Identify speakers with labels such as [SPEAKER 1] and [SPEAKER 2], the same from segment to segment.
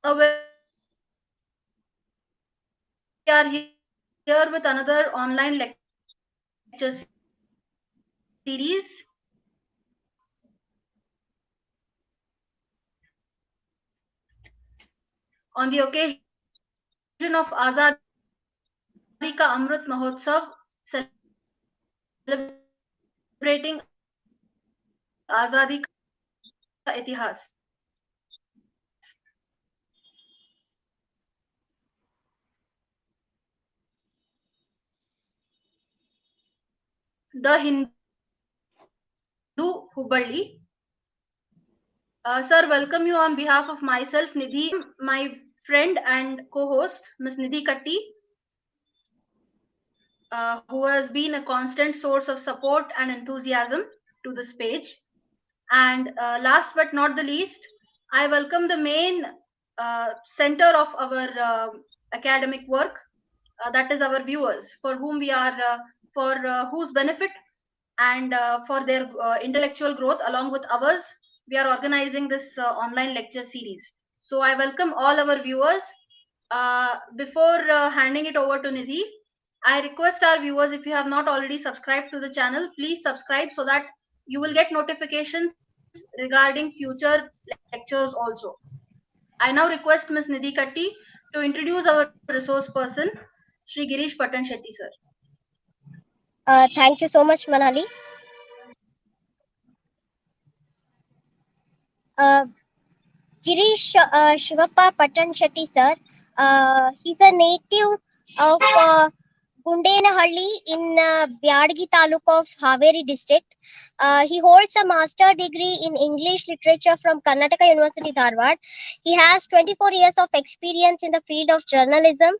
[SPEAKER 1] We are here with another online lecture series on the occasion of Azaadi ka Amrit Mahotsav, celebrating Azaadi ka Itihaas. The Hindu Hubballi. Sir, welcome you on behalf of myself, Nidhi, my friend and co-host, Ms. Nidhi Katti, who has been a constant source of support and enthusiasm to this page. And last but not the least, I welcome the main center of our academic work, that is our viewers, for whom we are, for whose benefit and for their intellectual growth along with ours, we are organizing this online lecture series. So I welcome all our viewers. Before handing it over to Nidhi, I request our viewers, if you have not already subscribed to the channel, please subscribe so that you will get notifications regarding future lectures also. I now request Ms. Nidhi Katti to introduce our resource person, Shri Girish Pattanshetti, sir.
[SPEAKER 2] Thank you so much, Manali. Girish Shivappa Pattanshetti, sir. He's a native of Gundenahalli in Byadgi Taluk of Haveri district. He holds a master degree in English literature from Karnataka University, Dharwad. He has 24 years of experience in the field of journalism,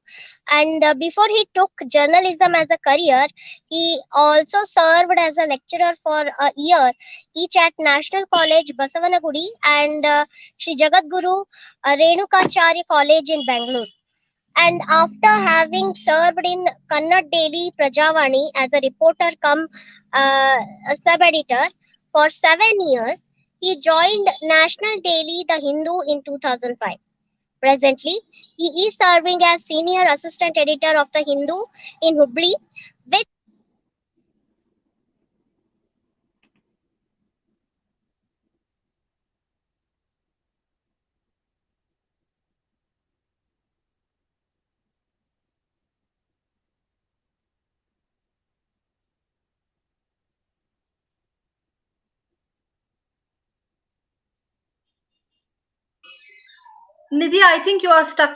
[SPEAKER 2] and before he took journalism as a career, he also served as a lecturer for a year, each at National College Basavanagudi and Shri Jagadguru Renukacharya College in Bangalore. And after having served in Kannad Daily Prajavani as a reporter cum a sub-editor for 7 years, he joined National Daily The Hindu in 2005. Presently, he is serving as senior assistant editor of The Hindu in Hubballi with
[SPEAKER 1] Nidhi, I think you are stuck.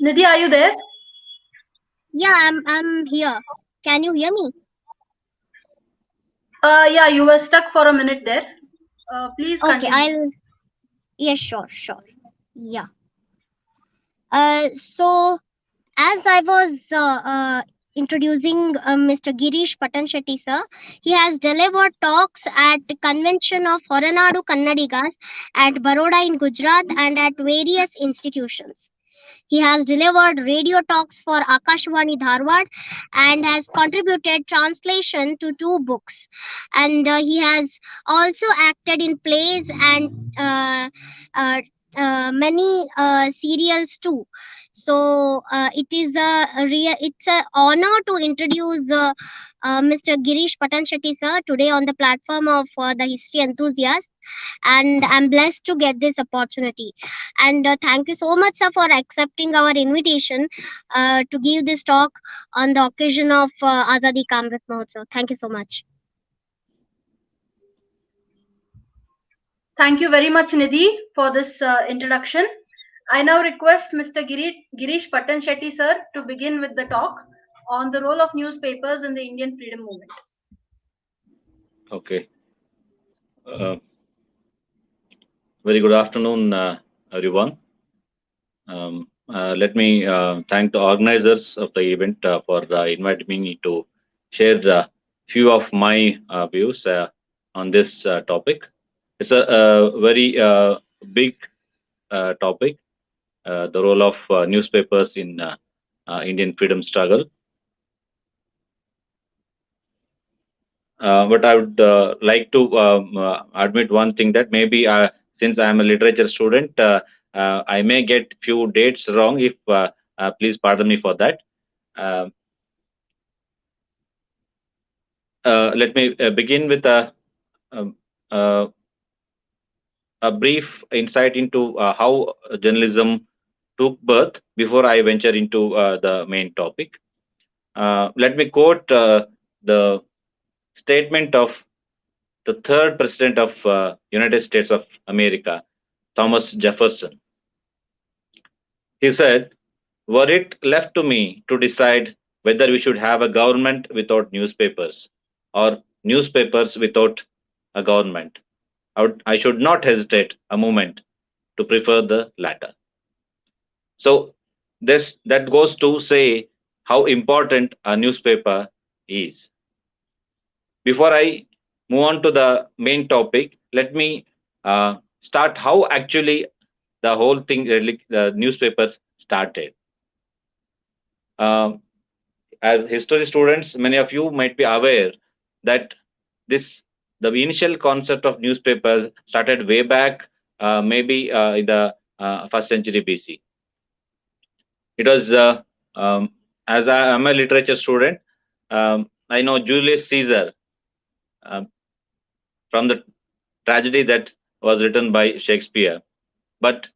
[SPEAKER 1] Nidhi, are you there?
[SPEAKER 2] Yeah, I'm here. Can you hear me?
[SPEAKER 1] Yeah, you were stuck for a minute there. Please
[SPEAKER 2] Okay,
[SPEAKER 1] continue.
[SPEAKER 2] yeah, sure. Yeah. So as I was introducing Mr. Girish Pattanshetti, sir, he has delivered talks at the convention of Horanadu Kannadigas at Baroda in Gujarat and at various institutions. He has delivered radio talks for Akashvani Dharwad and has contributed translation to 2 books. And he has also acted in plays and uh, many serials too. So it's a honor to introduce Mr. Girish Pattanshetti, sir, today on the platform of the history enthusiast, and I'm blessed to get this opportunity. And thank you so much, sir, for accepting our invitation to give this talk on the occasion of Azaadi ka Amrit Mahotsav. Thank you so much.
[SPEAKER 1] Thank you very much, Nidhi, for this introduction. I now request Mr. Girish Pattanshetti, sir, to begin with the talk on the role of newspapers in the Indian freedom movement.
[SPEAKER 3] Okay. Very good afternoon, everyone. Let me thank the organizers of the event for inviting me to share a few of my views on this topic. It's a very big topic, the role of newspapers in Indian freedom struggle. But I would like to admit one thing, that maybe since I am a literature student, I may get few dates wrong. If please pardon me for that. Let me begin with um, uh, a brief insight into how journalism took birth before I venture into the main topic. Let me quote the statement of the third president of United States of America, Thomas Jefferson. He said, "Were it left to me to decide whether we should have a government without newspapers or newspapers without a government, I should not hesitate a moment to prefer the latter." So that goes to say how important a newspaper is. Before I move on to the main topic, let me start how actually the whole thing, the newspapers started. As history students, many of you might be aware that the initial concept of newspapers started way back, maybe in the first century BC. It was, as I am a literature student, I know Julius Caesar from the tragedy that was written by Shakespeare. But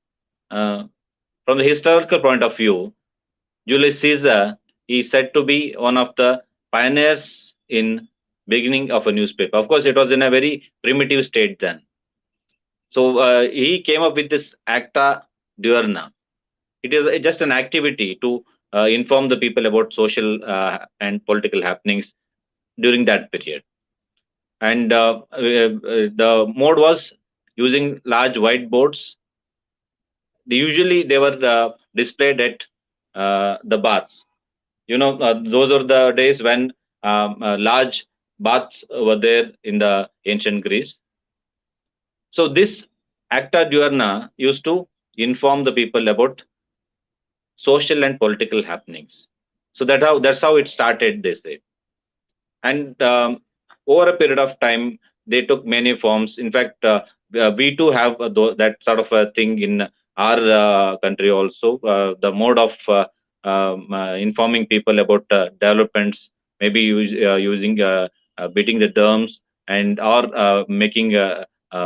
[SPEAKER 3] from the historical point of view, Julius Caesar is said to be one of the pioneers in beginning of a newspaper. Of course, it was in a very primitive state then. So he came up with this acta diurna. It is just an activity to inform the people about social and political happenings during that period. And the mode was using large whiteboards. Usually they were displayed at the baths. Those are the days when large baths were there in the ancient Greece. So this acta diurna used to inform the people about social and political happenings. So that's how it started, they say. And over a period of time, they took many forms. In fact, we too have that sort of a thing in our country also. The mode of informing people about developments, maybe using beating the drums and or making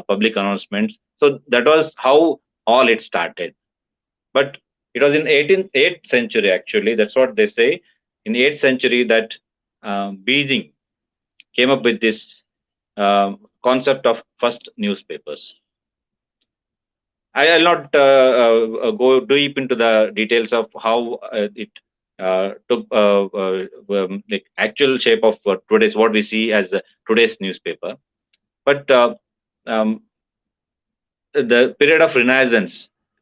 [SPEAKER 3] public announcements. So that was how all it started. But it was in 8th century, actually. That's what they say. In 8th century, that Beijing came up with this concept of first newspapers. I will not go deep into the details of how it took the actual shape of today's, what we see as today's newspaper. But the period of Renaissance,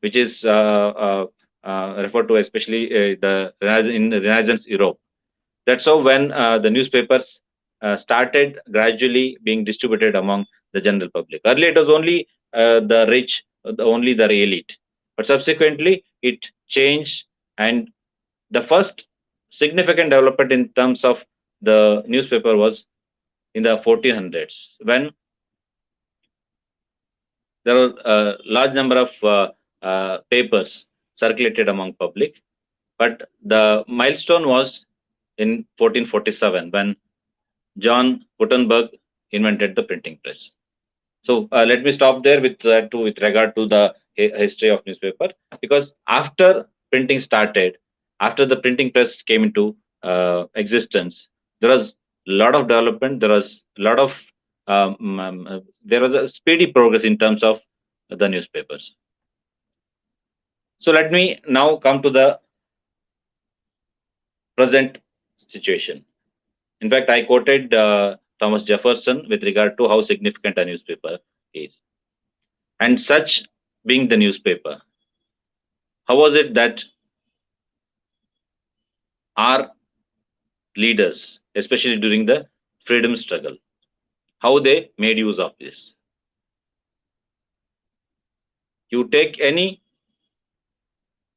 [SPEAKER 3] which is referred to especially in the Renaissance Europe, that's how when the newspapers started gradually being distributed among the general public. Earlier, it was only the rich, only the elite. But subsequently, it changed, and the first significant development in terms of the newspaper was in the 1400s, when there were a large number of papers circulated among public. But the milestone was in 1447, when John Gutenberg invented the printing press. So let me stop there with regard to the history of newspaper, because after printing started, after the printing press came into existence, there was a lot of development. There was a lot of there was a speedy progress in terms of the newspapers. So let me now come to the present situation. In fact, I quoted Thomas Jefferson with regard to how significant a newspaper is. And such being the newspaper, how was it that our leaders, especially during the freedom struggle, how they made use of this? You take any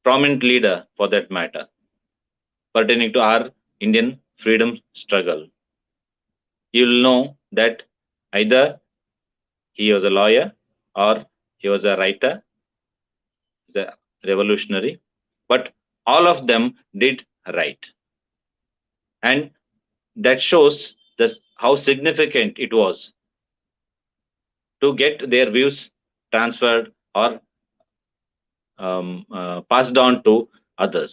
[SPEAKER 3] prominent leader for that matter, pertaining to our Indian freedom struggle. You will know that either he was a lawyer or he was a writer, the revolutionary, but all of them did write. And that shows how significant it was to get their views transferred or passed on to others.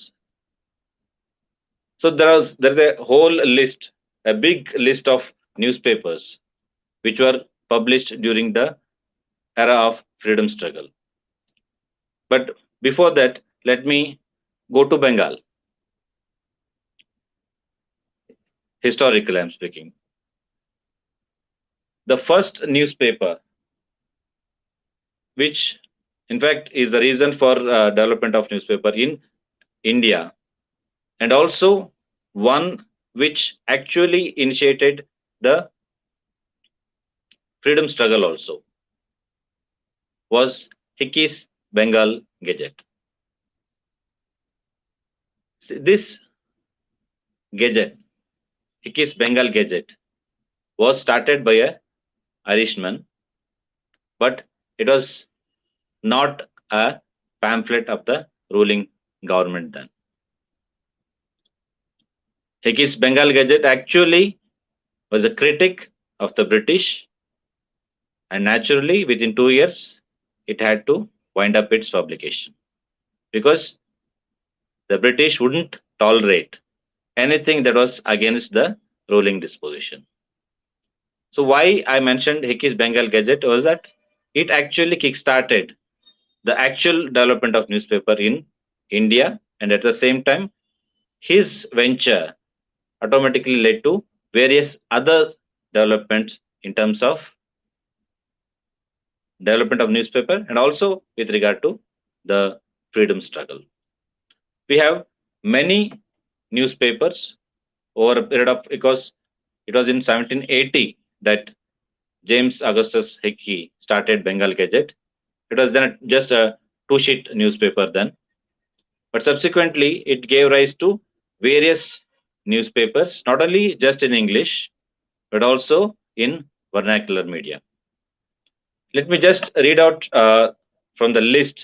[SPEAKER 3] So there's a whole list, a big list of newspapers which were published during the era of freedom struggle. But before that, let me go to Bengal. Historically, I'm speaking. The first newspaper, which in fact is the reason for development of newspaper in India, and also one which actually initiated the freedom struggle also, was Hickey's Bengal Gazette. This Gazette, Hickey's Bengal Gazette, was started by a Irishman, but it was not a pamphlet of the ruling government then. Hickey's Bengal Gazette actually was a critic of the British, and naturally within 2 years it had to wind up its publication because the British wouldn't tolerate anything that was against the ruling disposition. So why I mentioned Hickey's Bengal Gazette was that it actually kick-started the actual development of newspaper in India, and at the same time his venture automatically led to various other developments in terms of development of newspaper and also with regard to the freedom struggle. We have many newspapers over a period of, because it was in 1780 that James Augustus Hickey started Bengal Gazette. It was then just a 2-sheet newspaper then, but subsequently it gave rise to various newspapers, not only just in English, but also in vernacular media. Let me just read out from the list,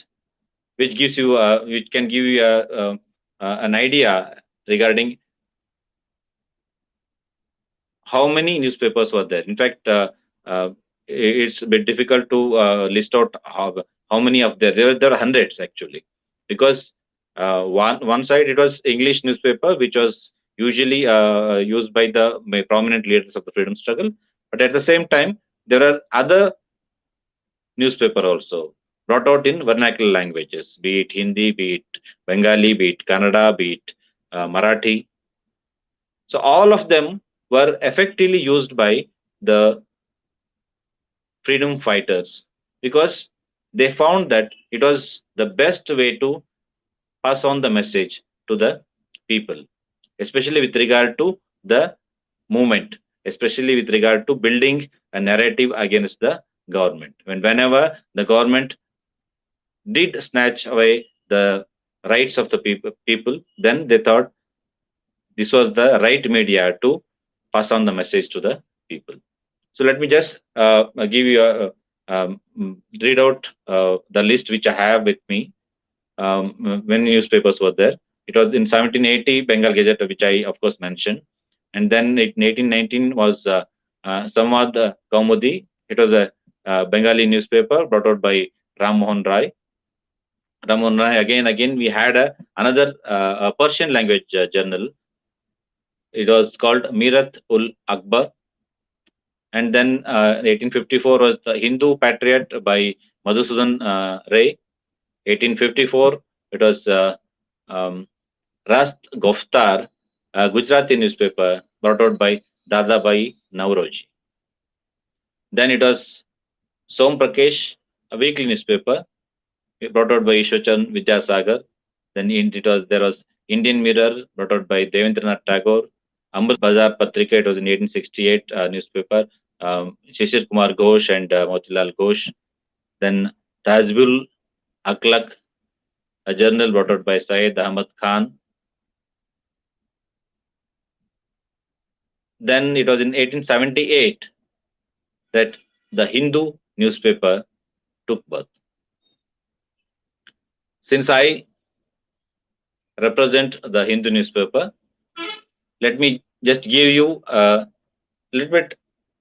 [SPEAKER 3] which gives you, which can give you an idea regarding how many newspapers were there. In fact, it's a bit difficult to list out how many of there. There are hundreds actually, because one side it was English newspaper, which was usually used by the prominent leaders of the freedom struggle, but at the same time there are other newspaper also brought out in vernacular languages, be it Hindi, be it Bengali, be it Kannada, be it Marathi. So all of them were effectively used by the freedom fighters because they found that it was the best way to pass on the message to the people, especially with regard to the movement, especially with regard to building a narrative against the government. Whenever the government did snatch away the rights of the people, then they thought this was the right media to pass on the message to the people. So let me just give you read out the list which I have with me. When newspapers were there, it was in 1780 Bengal Gazette, which I of course mentioned, and then in 1819 was Samvad Kaumudi. It was a Bengali newspaper brought out by Ram Mohan Rai. Ram Mohan Rai, again we had another Persian language journal. It was called Mirat ul Akbar. And then 1854 was the Hindu Patriot by Madhusudan Ray. 1854 it was Rast Goftar, Gujarati newspaper brought out by Dadabai Nauroji. Then it was Som Prakesh, a weekly newspaper brought out by Ishwachan Vidyasagar. Then there was Indian Mirror brought out by Devendranath Tagore. Amrit Bazar Patrika, it was in 1868 newspaper. Shishir Kumar Ghosh and Motilal Ghosh. Then Tajbul Akhlaq, a journal brought out by Syed Ahmad Khan. Then it was in 1878 that the Hindu newspaper took birth. Since I represent the Hindu newspaper, let me just give you a little bit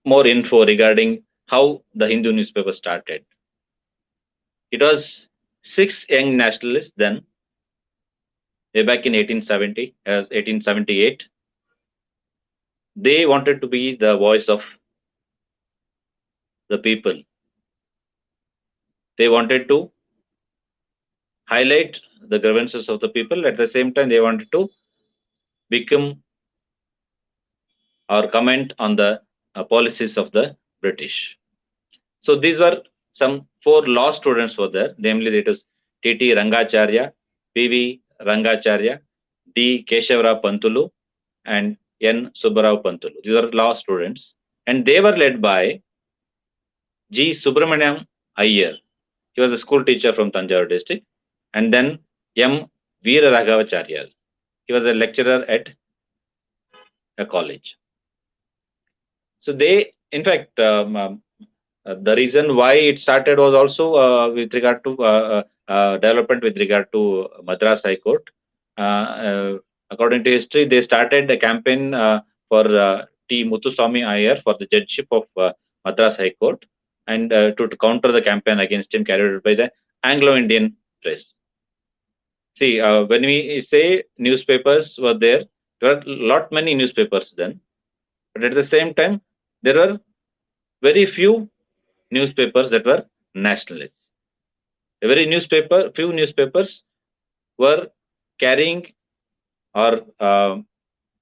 [SPEAKER 3] more info regarding how the Hindu newspaper started. It was 6 young nationalists then, way back in 1878. They wanted to be the voice of the people. They wanted to highlight the grievances of the people. At the same time, they wanted to become or comment on the policies of the British. So these were some 4 law students were there. Namely, it was T.T. Rangacharya, P.V. Rangacharya, D. Keshavarao Pantulu, and N. Subbarao Pantulu. These are law students. And they were led by G. Subramaniam Iyer. He was a school teacher from Tanjore district. And then M. Veera Raghavacharya. He was a lecturer at a college. So they, in fact, the reason why it started was also with regard to development with regard to Madras High Court. According to history, they started a campaign for T. Muthuswamy Iyer for the judgeship of Madras High Court, and to counter the campaign against him carried out by the Anglo-Indian press. See, when we say newspapers were there were many newspapers then, but at the same time, there were very few newspapers that were nationalists. Few newspapers were carrying or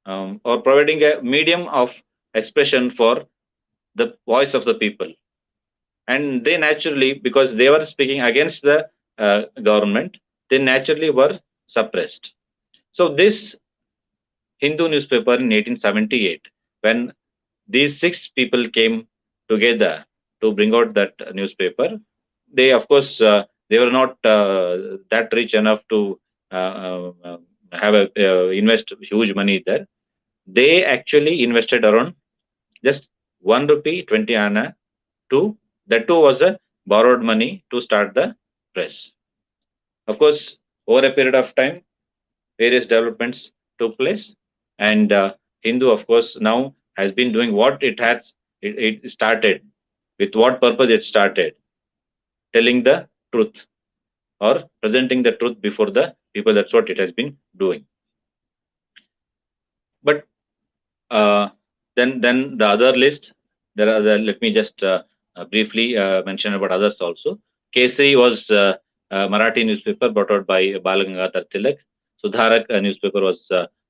[SPEAKER 3] providing a medium of expression for the voice of the people. And they naturally, because they were speaking against the government, they naturally were suppressed. So this Hindu newspaper in 1878, when these 6 people came together to bring out that newspaper, they, of course, they were not that rich enough to have invest huge money there. They actually invested around just 1 rupee 20 anna to, that too was a borrowed money to start the press. Of course, over a period of time, various developments took place, and Hindu, of course, now has been doing what it has. It started with what purpose it started, telling the truth or presenting the truth before the people. That's what it has been doing. But then the other list, there are let me just briefly mention about others also. Kesari was a Marathi newspaper brought out by Balagangadhar Tilak. Sudharak newspaper was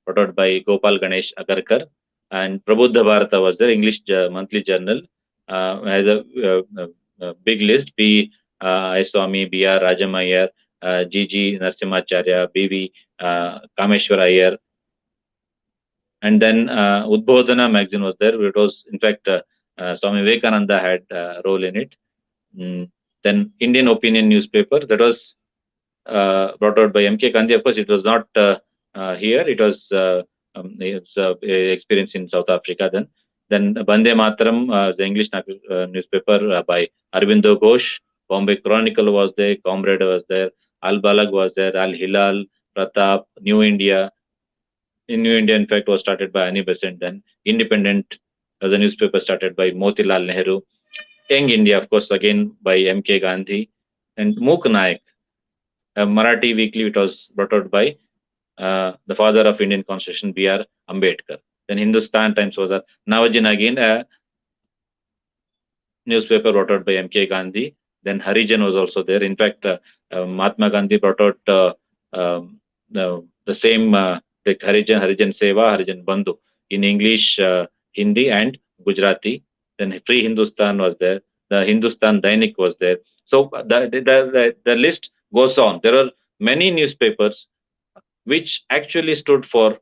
[SPEAKER 3] brought out by Gopal Ganesh Agarkar, and Prabuddha Bharata was the English monthly journal. Has a big list: B. I. Swami, B. R. Rajam G. G. Narasimhacharya, B. V. Kameshwar Iyer. And then Udbodhana magazine was there. It was, in fact, Swami Vivekananda had a role in it. Then Indian Opinion newspaper, that was brought out by M.K. Gandhi. Of course, it was not here. It was experience in South Africa then. Then Bande Mataram, the English newspaper by Arvindo Ghosh. Bombay Chronicle was there. Comrade was there. Al Balag was there. Al Hilal, Pratap, New India. In New India, in fact, was started by Annie Besant. Then Independent, the newspaper started by Motilal Nehru. Young India, of course, again by M.K. Gandhi. And Mook Naik, a Marathi weekly, it was brought out by the father of Indian Constitution, B.R. Ambedkar. Then Hindustan Times was a Navajin, again a newspaper brought out by M.K. Gandhi. Then Harijan was also there. In fact, Mahatma Gandhi brought out the same like Harijan Seva, Harijan Bandhu in English, Hindi, and Gujarati. Then Free Hindustan was there. The Hindustan Dainik was there. So the list goes on. There are many newspapers which actually stood for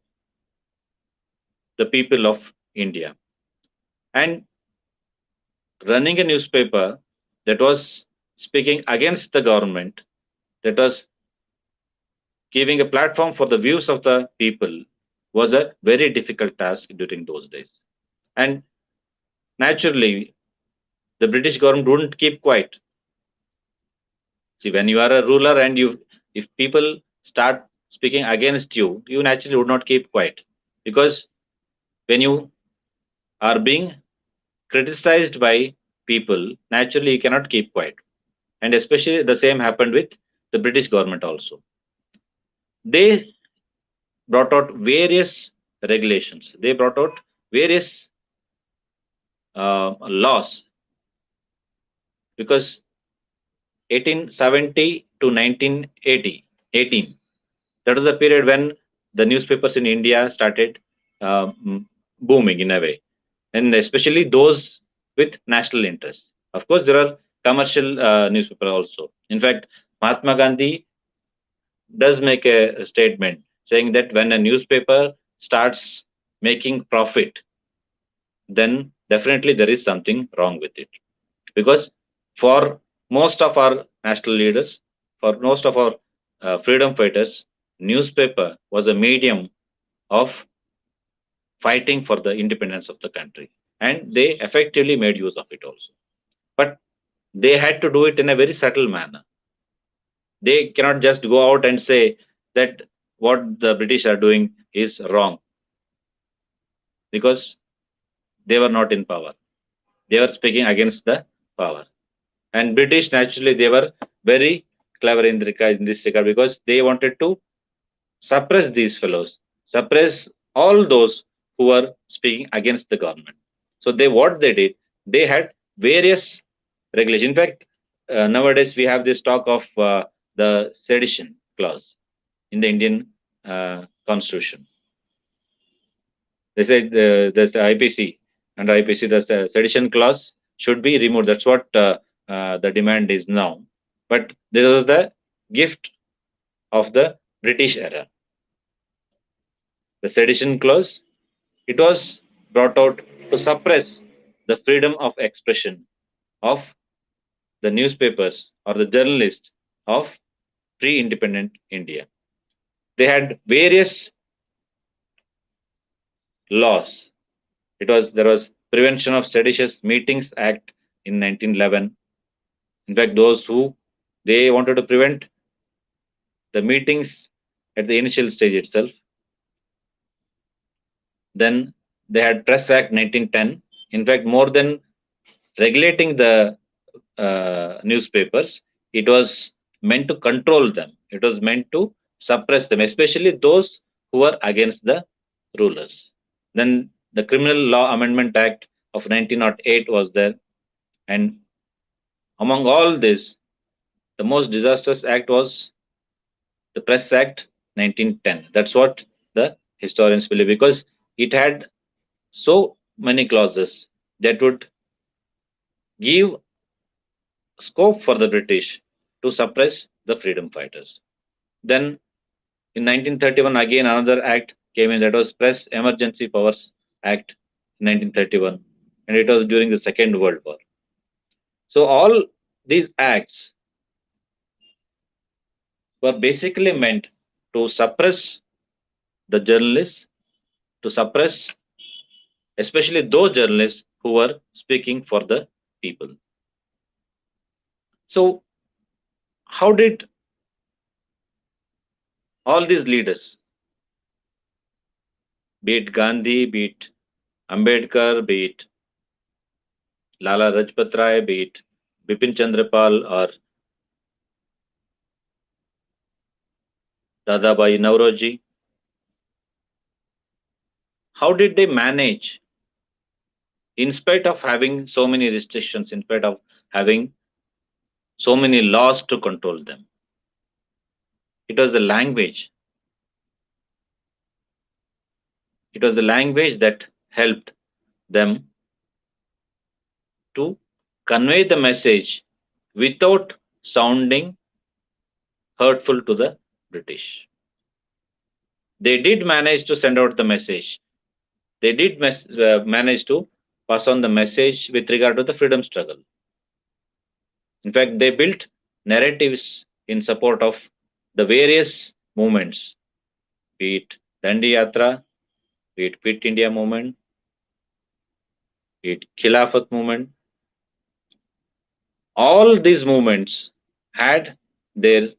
[SPEAKER 3] the people of India. And running a newspaper that was speaking against the government, that was giving a platform for the views of the people was a very difficult task during those days. And naturally, the British government wouldn't keep quiet. See, when you are a ruler and if people start speaking against you, you naturally would not keep quiet, because when you are being criticized by people, naturally you cannot keep quiet. And especially the same happened with the British government also. They brought out various regulations. They brought out various laws, because 1870 to 1918, that was the period when the newspapers in India started booming in a way, and especially those with national interest. Of course, there are commercial newspapers also. In fact, Mahatma Gandhi does make a statement saying that when a newspaper starts making profit, then definitely there is something wrong with it. Because for most of our national leaders, for most of our freedom fighters, newspaper was a medium of fighting for the independence of the country, and they effectively made use of it also. But they had to do it in a very subtle manner. They cannot just go out and say that what the British are doing is wrong, because they were not in power. They were speaking against the power. And British, naturally, they were very clever in this regard, because they wanted to suppress these fellows, suppress all those who were speaking against the government. So what they did, they had various regulations. In fact, nowadays we have this talk of the sedition clause in the Indian constitution. They say there's the IPC, under IPC the sedition clause should be removed. That's what the demand is now. But this was the gift of the British era. The sedition clause, it was brought out to suppress the freedom of expression of the newspapers or the journalists of pre-independent India. They had various laws. There was Prevention of Seditious Meetings Act in 1911. In fact, those who they wanted to prevent the meetings at the initial stage itself. Then they had Press Act 1910. In fact, more than regulating the newspapers, it was meant to control them. It was meant to suppress them, especially those who were against the rulers. Then the Criminal Law Amendment Act of 1908 was there. And among all this, the most disastrous act was the Press Act 1910. That's what the historians believe, because it had so many clauses that would give scope for the British to suppress the freedom fighters. Then in 1931, again another act came in, that was Press Emergency Powers Act in 1931, and it was during the Second World War. So all these acts were basically meant to suppress the journalists, to suppress especially those journalists who were speaking for the people. So how did all these leaders, be it Gandhi, be it Ambedkar, be it Lala Rajpat Rai, be it Bipin Chandrapal or Dadabhai Nauroji, how did they manage, in spite of having so many restrictions, in spite of having so many laws to control them? It was the language. It was the language that helped them to convey the message without sounding hurtful to the British. They did manage to send out the message. They did manage to pass on the message with regard to the freedom struggle. In fact, they built narratives in support of the various movements, be it Dandi Yatra, be it Quit India movement, be it Khilafat movement, all these movements had their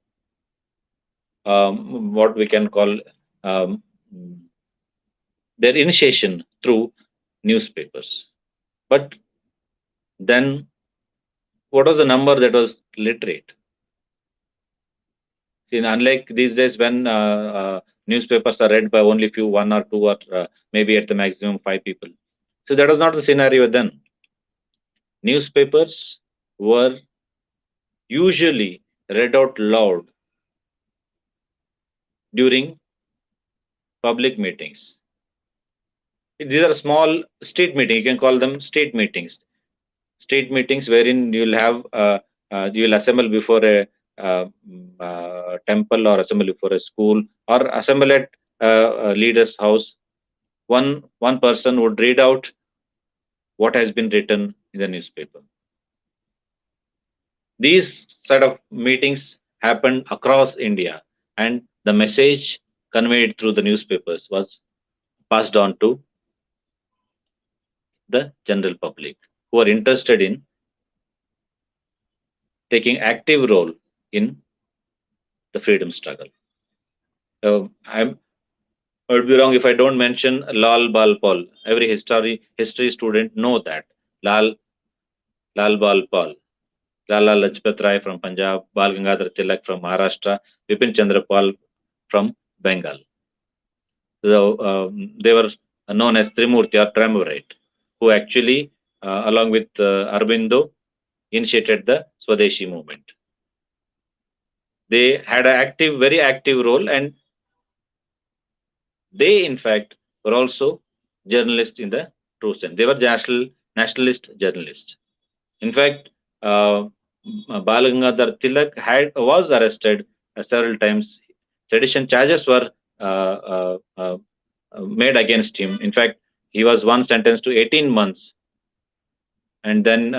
[SPEAKER 3] what we can call um, their initiation through newspapers. But then, what was the number that was literate? See, unlike these days when newspapers are read by only few, one or two, or maybe at the maximum 5 people. So that was not the scenario then. Newspapers were usually read out loud during public meetings. These are small state meetings. You can call them state meetings. State meetings wherein you will have you will assemble before a temple, or assemble before a school, or assemble at a leader's house. One person would read out what has been written in the newspaper. These sort of meetings happened across India, and the message conveyed through the newspapers was passed on to the general public who are interested in taking active role in the freedom struggle. I would be wrong if I don't mention Lal Bal Paul. Every history student know that Lal Bal Paul, Lala Lajpat Rai from Punjab, Bal Gangadhar Tilak from Maharashtra, Bipin Chandra Pal from Bengal. So they were known as Trimurti or Triumvirate, who actually, along with Aurobindo, initiated the Swadeshi movement. They had an very active role, and they, in fact, were also journalists in the true sense. They were nationalist journalists. In fact, Bal Gangadhar Tilak was arrested several times. Sedition charges were made against him. In fact, he was once sentenced to 18 months. And then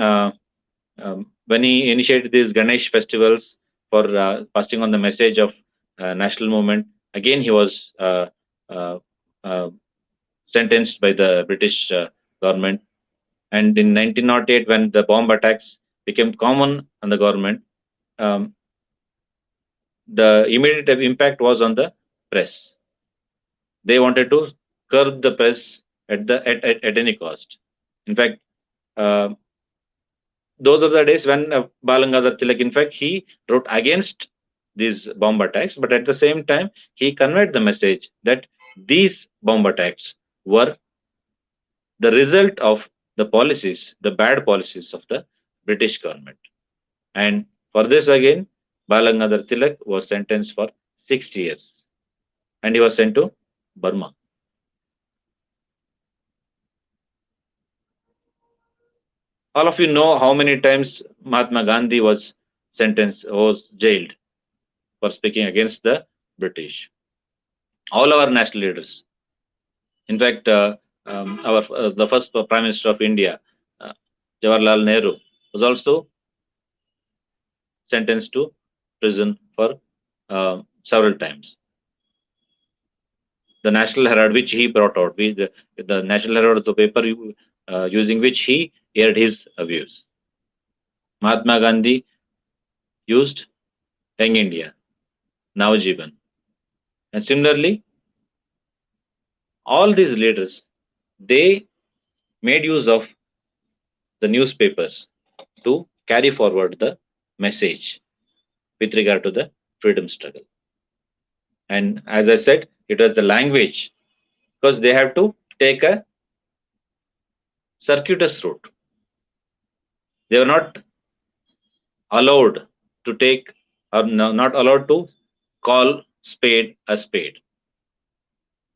[SPEAKER 3] when he initiated these Ganesh festivals for passing on the message of national movement, again he was sentenced by the British government. And in 1908, when the bomb attacks became common on the government, the immediate impact was on the press. They wanted to curb the press at any cost. In fact, those are the days when Bal Gangadhar Tilak, in fact, he wrote against these bomb attacks, but at the same time, he conveyed the message that these bomb attacks were the result of the policies, the bad policies of the British government. And for this again, Bal Gangadhar Tilak was sentenced for 6 years, and he was sent to Burma. All of you know how many times Mahatma Gandhi was jailed for speaking against the British. All our national leaders. In fact, the first Prime Minister of India, Jawaharlal Nehru, was also sentenced to prison for several times. The National Herald, which he brought out, the National Herald was the paper using which he aired his views. Mahatma Gandhi used Young India, Navjivan. And similarly, all these leaders, they made use of the newspapers to carry forward the message with regard to the freedom struggle. And as I said, it was the language, because they have to take a circuitous route. They were not allowed to take, or not allowed to call spade a spade.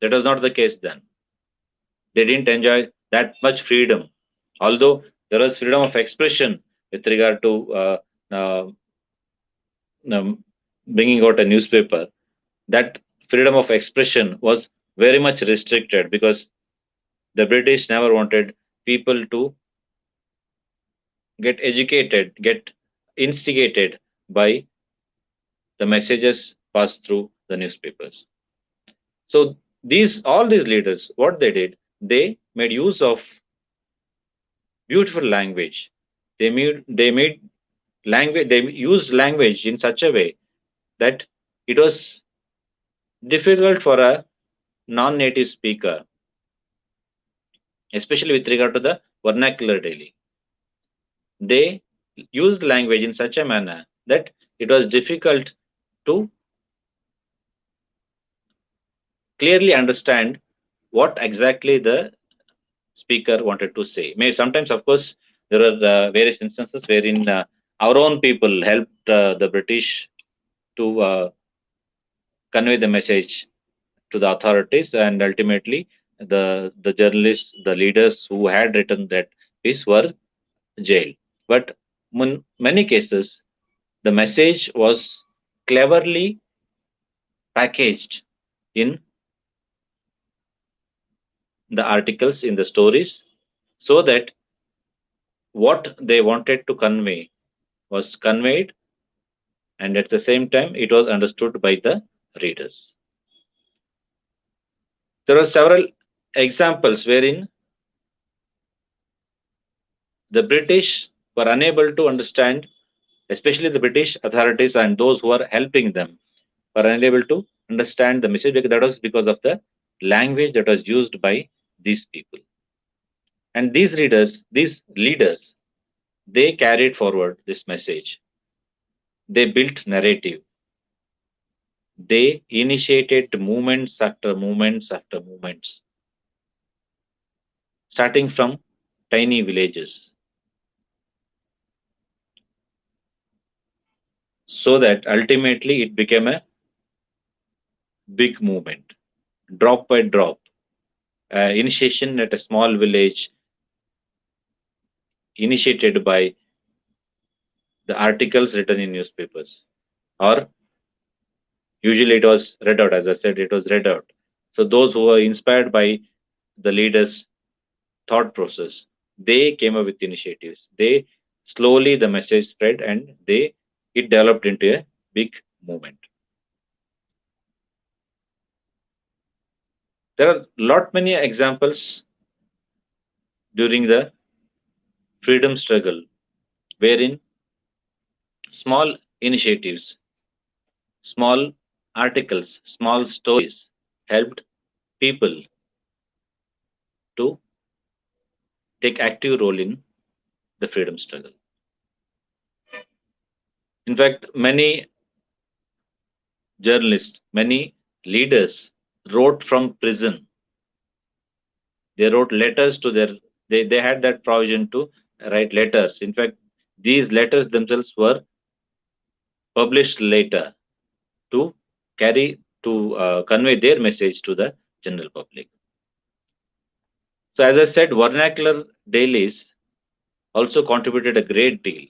[SPEAKER 3] That was not the case then. They didn't enjoy that much freedom, although there was freedom of expression with regard to bringing out a newspaper. That freedom of expression was very much restricted, because the British never wanted people to get educated, get instigated by the messages passed through the newspapers. So all these leaders, what they did, they made use of beautiful language. They made language. They used language in such a way that it was difficult for a non-native speaker, especially with regard to the vernacular daily. They used language in such a manner that it was difficult to clearly understand what exactly the speaker wanted to say. Sometimes, of course, there are various instances wherein our own people helped the British to convey the message to the authorities, and ultimately the journalists, the leaders who had written that piece were jailed. But in many cases, the message was cleverly packaged in the articles, in the stories, so that what they wanted to convey was conveyed, and at the same time it was understood by the readers. There are several examples wherein the British were unable to understand, especially the British authorities and those who are helping them, were unable to understand the message. That was because of the language that was used by these people. And these leaders, they carried forward this message. They built narrative. They initiated movements after movements after movements, starting from tiny villages, so that ultimately it became a big movement, drop by drop. Initiation at a small village, initiated by the articles written in newspapers, or usually it was read out. As I said, it was read out. So those who were inspired by the leaders' thought process, they came up with initiatives. They slowly the message spread, and it developed into a big movement. There are many examples during the freedom struggle wherein small initiatives, small articles, small stories helped people to take active role in the freedom struggle. In fact, many journalists, many leaders wrote from prison. They wrote letters to they had that provision to write letters. In fact, these letters themselves were published later to convey their message to the general public. So as I said, vernacular dailies also contributed a great deal.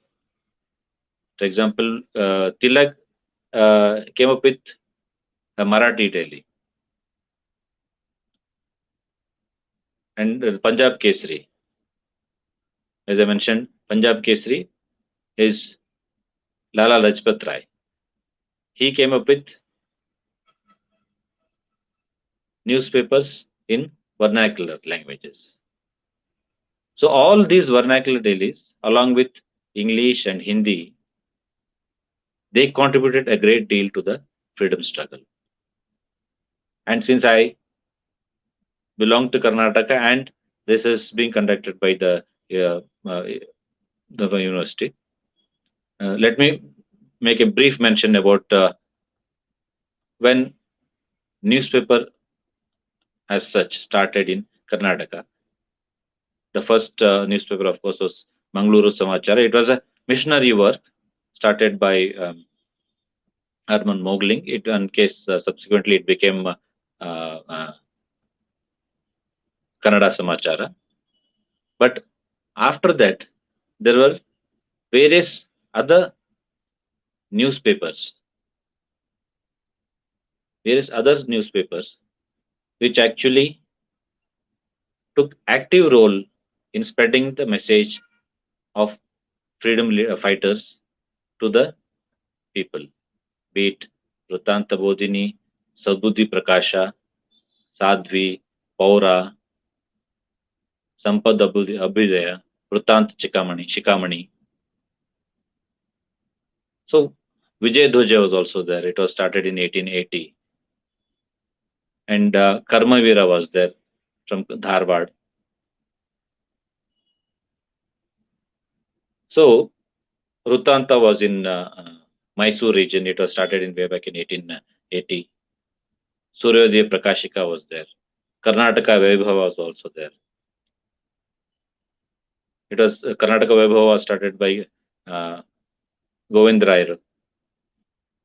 [SPEAKER 3] For example, Tilak came up with a Marathi daily, and Punjab Kesari. As I mentioned, Punjab Kesari is Lala Lajpat Rai. He came up with newspapers in vernacular languages. So all these vernacular dailies, along with English and Hindi, they contributed a great deal to the freedom struggle. And since I belong to Karnataka, and this is being conducted by the university, let me make a brief mention about when newspaper as such started in Karnataka. The first newspaper, of course, was Mangaluru Samachara. It was a missionary work started by Herman Mogling. Subsequently it became Kannada Samachara. But after that, there were various other newspapers, which actually took active role in spreading the message of freedom fighters to the people, be it Vrutanta Bodhini, Sadbuddhi Prakasha, Sadhvi, Paura, Sampad Abhidaya, Vrutant Shikamani. So Vijay Dhwaj was also there. It was started in 1880. And Karmavira was there from Dharwad. So Vrutanta was in Mysore region. It was started in way back in 1880. Suryodaya Prakashika was there. Karnataka Vaibhava was also there. It was Karnataka Vaibhava was started by Govind Rai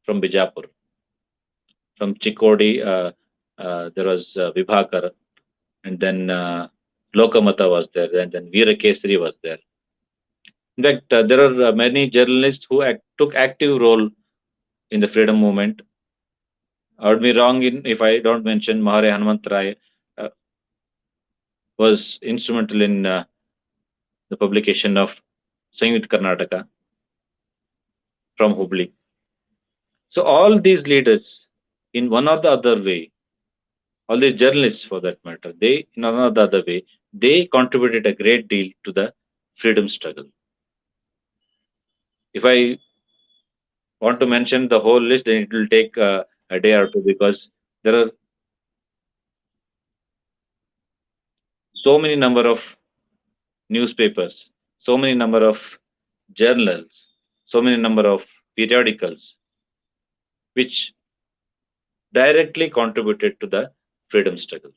[SPEAKER 3] from Bijapur. From Chikodi, there was Vibhakar, and then Lokamata was there, and then Veera Kesari was there. In fact, there are many journalists who took active role in the freedom movement. I would be wrong if I don't mention Mahare Hanumant Rai was instrumental in the publication of Sangyut Karnataka from Hubballi. So all these leaders, in one or the other way, all these journalists for that matter, they, in one or the other way, they contributed a great deal to the freedom struggle. If I want to mention the whole list, then it will take a day or two, because there are so many number of newspapers, so many number of journals, so many number of periodicals, which directly contributed to the freedom struggle.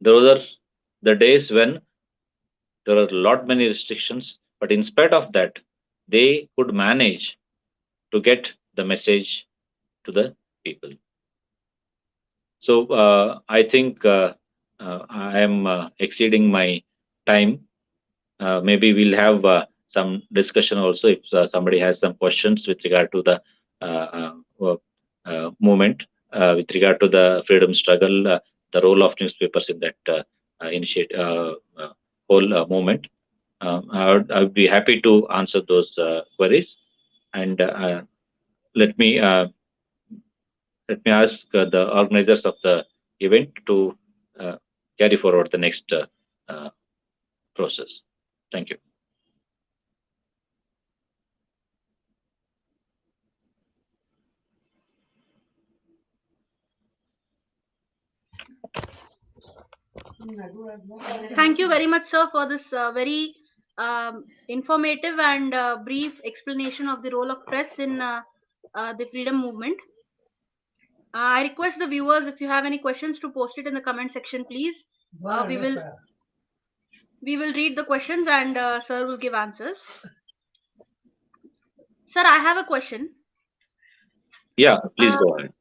[SPEAKER 3] Those are the days when there are a lot many restrictions, but in spite of that, they could manage to get the message to the people. So I think I am exceeding my time. Maybe we'll have some discussion also if somebody has some questions with regard to the movement, with regard to the freedom struggle, the role of newspapers in that whole movement. I would be happy to answer those queries. And let me ask the organizers of the event to carry forward the next process. Thank you.
[SPEAKER 1] Thank you very much, sir, for this very informative and brief explanation of the role of press in the freedom movement. I request the viewers, if you have any questions, to post it in the comment section, please. We will read the questions, and sir will give answers. Sir, I have a question.
[SPEAKER 3] Yeah, please go ahead.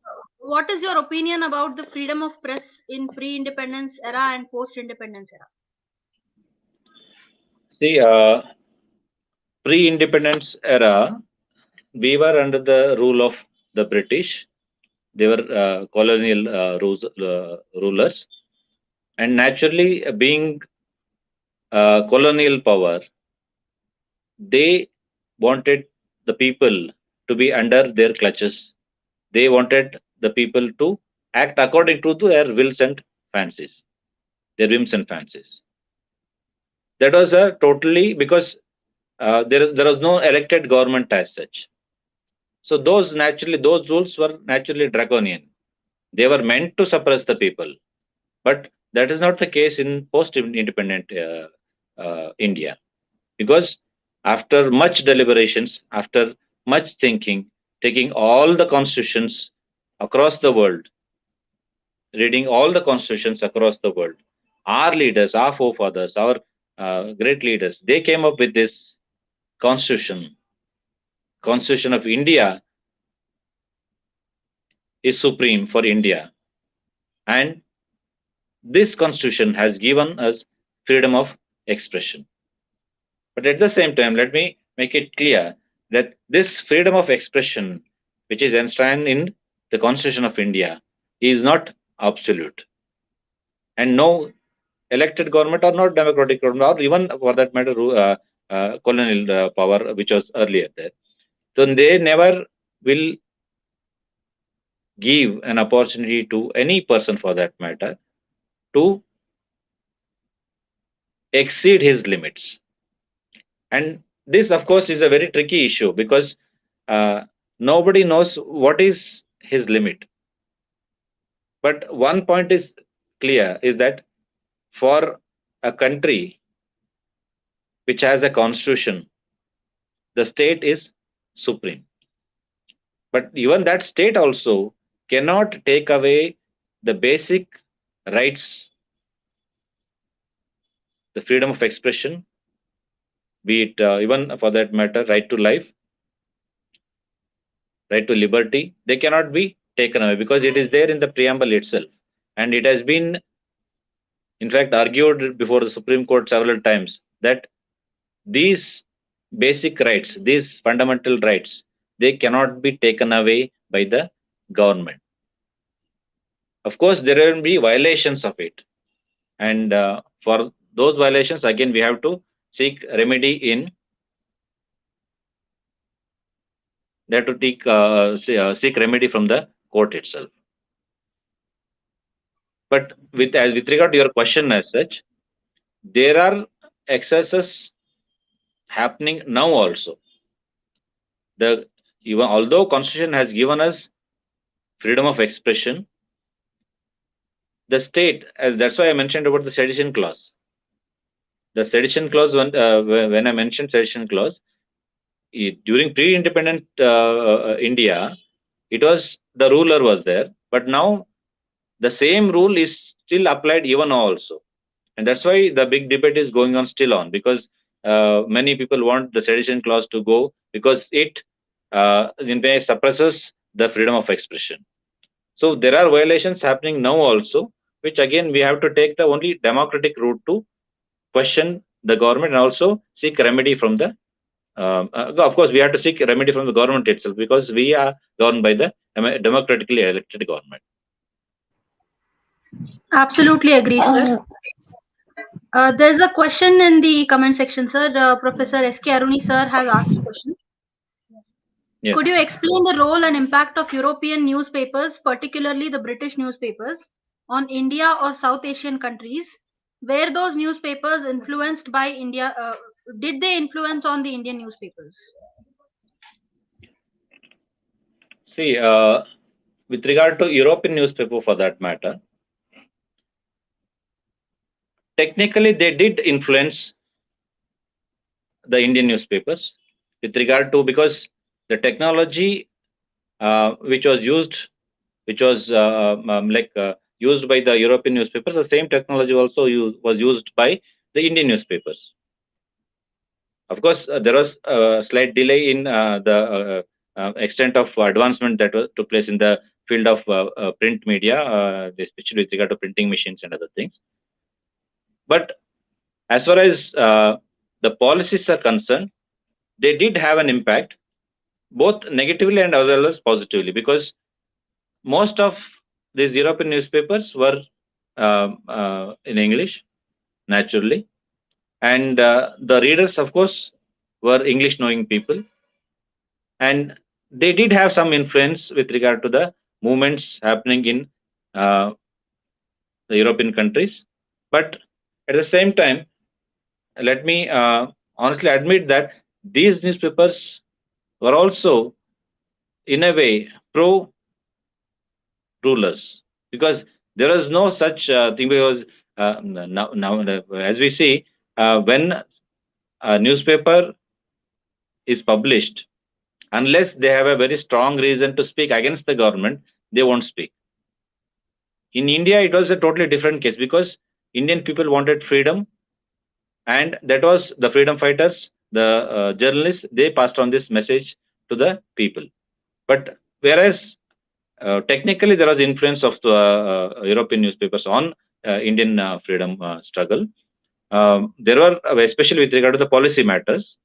[SPEAKER 1] What is your opinion about the freedom of press in pre-independence era and post-independence era?
[SPEAKER 3] See, pre-independence era, we were under the rule of the British. They were colonial rulers, and naturally, being colonial power, they wanted the people to be under their clutches. They wanted the people to act according to their wills and fancies, their whims and fancies. That was a totally, because there was no elected government as such. So those rules were naturally draconian. They were meant to suppress the people, but that is not the case in post-independent India, because after much deliberations, after much thinking, taking all the constitutions across the world, reading all the constitutions across the world, our leaders, our forefathers, our great leaders, they came up with this constitution. Constitution of India is supreme for India, and this constitution has given us freedom of expression. But at the same time, let me make it clear that this freedom of expression, which is enshrined in the Constitution of India, is not absolute. And no elected government or not democratic government, or even for that matter, colonial power, which was earlier there. So they never will give an opportunity to any person for that matter to exceed his limits. And this, of course, is a very tricky issue because nobody knows what is his limit. But one point is clear, is that for a country which has a constitution, the state is supreme. But even that state also cannot take away the basic rights, the freedom of expression, be it even for that matter, right to life, right to liberty. They cannot be taken away because it is there in the preamble itself. And it has been, in fact, argued before the Supreme Court several times that these basic rights, these fundamental rights, they cannot be taken away by the government. Of course, there will be violations of it. And for those violations, again, we have to seek remedy in, they have to seek remedy from the court itself. But with regard to your question as such, there are excesses happening now also. Even although Constitution has given us freedom of expression, the state, that's why I mentioned about the sedition clause. The sedition clause, when I mentioned sedition clause, during pre-independent India, it was the ruler was there, but now the same rule is still applied even now also. And that's why the big debate is going on still on, because many people want the sedition clause to go because it in way suppresses the freedom of expression. So there are violations happening now also, which again we have to take the only democratic route to question the government and also seek remedy from the of course, we have to seek remedy from the government itself because we are governed by the democratically elected government.
[SPEAKER 1] Absolutely agree, sir. There's a question in the comment section, sir. Professor S.K. Aruni, sir, has asked a question. Yes. Could you explain the role and impact of European newspapers, particularly the British newspapers, on India or South Asian countries? Were those newspapers influenced by India? Did they influence on the Indian newspapers?
[SPEAKER 3] See, with regard to European newspaper for that matter, technically they did influence the Indian newspapers with regard to, because the technology which was used by the European newspapers, the same technology also was used by the Indian newspapers. Of course, there was a slight delay in the extent of advancement that took place in the field of print media, especially with regard to printing machines and other things. But as far as the policies are concerned, they did have an impact, both negatively and as well as positively, because most of these European newspapers were in English, naturally, and the readers, of course, were English-knowing people, and they did have some influence with regard to the movements happening in the European countries. But at the same time, let me honestly admit that these newspapers were also, in a way, pro-rulers, because there is no such thing. Because now, as we see, when a newspaper is published, unless they have a very strong reason to speak against the government, they won't speak. In India, it was a totally different case because Indian people wanted freedom, and that was the freedom fighters, the journalists, they passed on this message to the people. But whereas technically there was influence of the European newspapers on Indian freedom struggle, there were, especially with regard to the policy matters.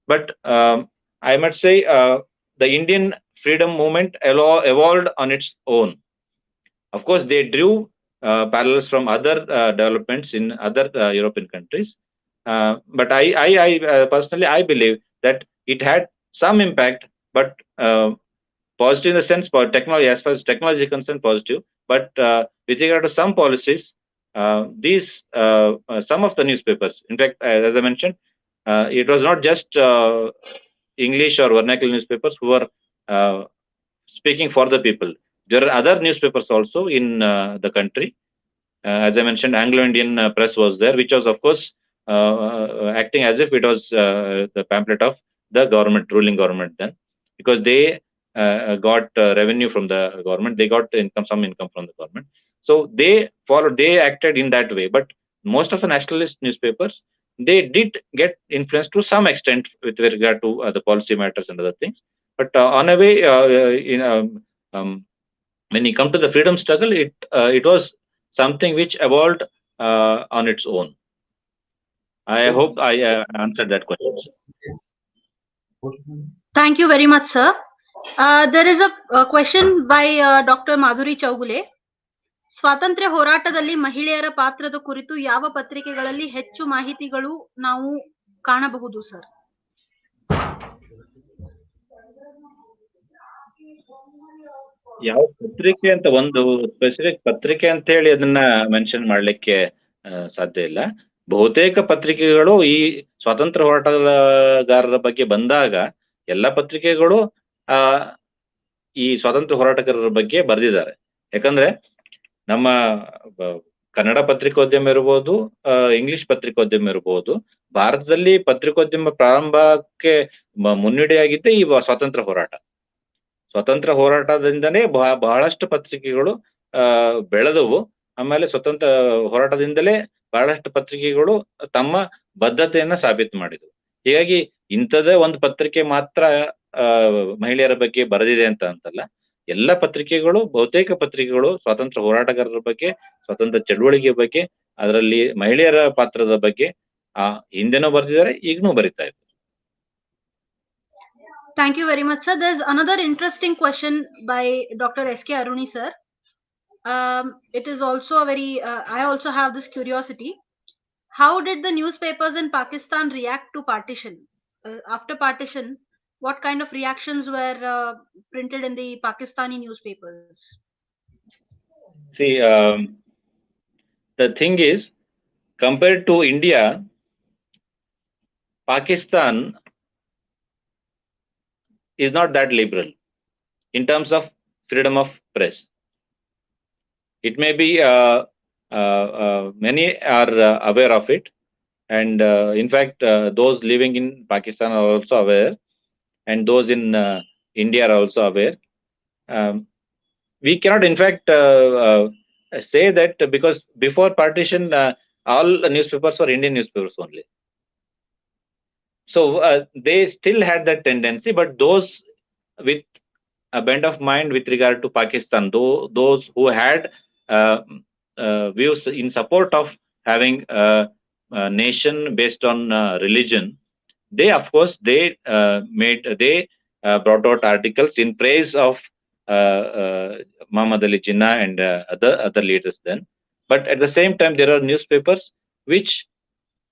[SPEAKER 3] But I must say the Indian freedom movement evolved on its own. Of course, they drew parallels from other developments in other European countries. But I personally, I believe that it had some impact, but Positive in the sense for technology, as far as technology is concerned, positive. But with regard to some policies, these some of the newspapers, in fact, as I mentioned, it was not just English or vernacular newspapers who were speaking for the people. There are other newspapers also in the country. As I mentioned, Anglo-Indian press was there, which was, of course, acting as if it was the pamphlet of the government, ruling government then, because they got revenue from the government. They got some income from the government. So they followed, they acted in that way. But most of the nationalist newspapers, they did get influence to some extent with regard to the policy matters and other things. But on a way, when you come to the freedom struggle, it was something which evolved on its own. I hope I answered that question.
[SPEAKER 1] Thank you very much, sir. There is a question by Dr. Madhuri Chaugule. ಸ್ವಾತಂತ್ರ್ಯ ಹೋರಾಟದಲ್ಲಿ ಮಹಿಳೆಯರ ಪಾತ್ರದ ಕುರಿತು ಯಾವ ಪತ್ರಿಕೆಗಳಲ್ಲಿ ಹೆಚ್ಚು ಮಾಹಿತಿಗಳು ನಾವು ಕಾಣಬಹುದು ಸರ್?
[SPEAKER 3] ಯಾವ ಪತ್ರಿಕೆ ಅಂತ ಒಂದು ಸ್ಪೆಸಿಫಿಕ್ ಪತ್ರಿಕೆ ಅಂತ ಹೇಳಿ ಅದನ್ನ ಮೆನ್ಷನ್ ಮಾಡ್ಲಿಕ್ಕೆ ಸಾಧ್ಯ ಇಲ್ಲ. ಬಹುತೇಕ ಪತ್ರಿಕೆಗಳು ಈ ಸ್ವಾತಂತ್ರ್ಯ ಹೋರಾಟಗಾರರ ಬಗ್ಗೆ ಬಂದಾಗ ಎಲ್ಲ ಪತ್ರಿಕೆಗಳು ಈ ಸ್ವಾತಂತ್ರ್ಯ ಹೋರಾಟಗಾರರ ಬಗ್ಗೆ ಬರೆದಿದ್ದಾರೆ. ಯಾಕಂದ್ರೆ ನಮ್ಮ ಕನ್ನಡ ಪತ್ರಿಕೋದ್ಯಮ ಇರ್ಬೋದು, ಇಂಗ್ಲಿಷ್ ಪತ್ರಿಕೋದ್ಯಮ ಇರ್ಬೋದು, ಭಾರತದಲ್ಲಿ ಪತ್ರಿಕೋದ್ಯಮ ಪ್ರಾರಂಭಕ್ಕೆ ಮುನ್ನುಡಿಯಾಗಿದ್ದೇ ಈ ಸ್ವಾತಂತ್ರ್ಯ ಹೋರಾಟ. ಸ್ವಾತಂತ್ರ್ಯ ಹೋರಾಟದಿಂದನೇ ಬಹಳಷ್ಟು ಪತ್ರಿಕೆಗಳು ಬೆಳೆದವು. ಆಮೇಲೆ ಸ್ವತಂತ್ರ ಹೋರಾಟದಿಂದಲೇ ಬಹಳಷ್ಟು ಪತ್ರಿಕೆಗಳು ತಮ್ಮ ಬದ್ಧತೆಯನ್ನ ಸಾಬೀತು ಮಾಡಿದವು. ಹೀಗಾಗಿ ಇಂಥದೇ ಒಂದು ಪತ್ರಿಕೆ ಮಾತ್ರ ಮಹಿಳೆಯರ ಬಗ್ಗೆ ಬರೆದಿದೆ ಅಂತ ಅಂತಲ್ಲ, ಎಲ್ಲ ಪತ್ರಿಕೆಗಳು, ಬಹುತೇಕ ಪತ್ರಿಕೆಗಳು ಸ್ವಾತಂತ್ರ್ಯ ಹೋರಾಟಗಾರರ ಬಗ್ಗೆ, ಸ್ವಾತಂತ್ರ್ಯ ಚಳವಳಿಗೆ ಬಗ್ಗೆ, ಅದರಲ್ಲಿ ಮಹಿಳೆಯರ ಪಾತ್ರದ ಬಗ್ಗೆ ಹಿಂದೆನೂ ಬರೆದಿದ್ದಾರೆ, ಈಗನೂ ಬರೀತಾ ಇದ್ದಾರೆ.
[SPEAKER 1] Thank you very much, sir. There's another interesting question by Dr. S K Aruni, sir. It is also a very, I also have this curiosity. How did the newspapers in Pakistan react to partition? After partition, what kind of reactions were printed in the Pakistani newspapers?
[SPEAKER 3] See, the thing is, compared to India, Pakistan is not that liberal in terms of freedom of press. It may be many are aware of it, and in fact those living in Pakistan are also aware, and those in India are also aware. We cannot in fact say that, because before partition all newspapers were Indian newspapers only. So they still had that tendency, but those with a bent of mind with regard to Pakistan, those who had views in support of having a nation based on religion, they of course brought out articles in praise of Muhammad Ali Jinnah and other leaders then. But at the same time, there are newspapers which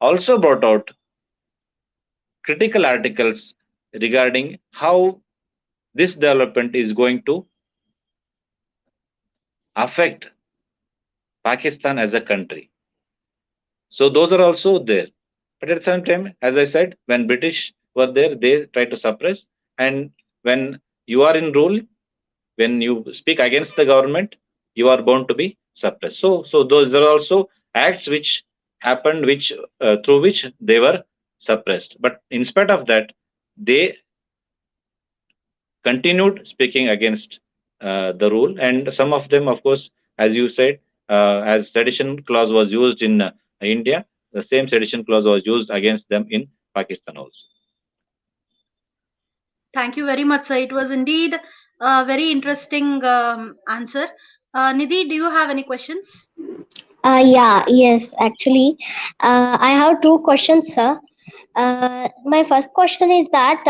[SPEAKER 3] also brought out critical articles regarding how this development is going to affect Pakistan as a country. So those are also there. But at the same time, as I said, when British were there, they tried to suppress. And when you are in rule, when you speak against the government, you are bound to be suppressed. So those are also acts which happened, which through which they were suppressed. But in spite of that, they continued speaking against the rule, and some of them, of course, as you said, as sedition clause was used in India, the same sedition clause was used against them in Pakistan also.
[SPEAKER 1] Thank you very much, sir. It was indeed a very interesting answer. Nidhi, do you have any questions?
[SPEAKER 2] Yes, actually, I have two questions, sir. My first question is that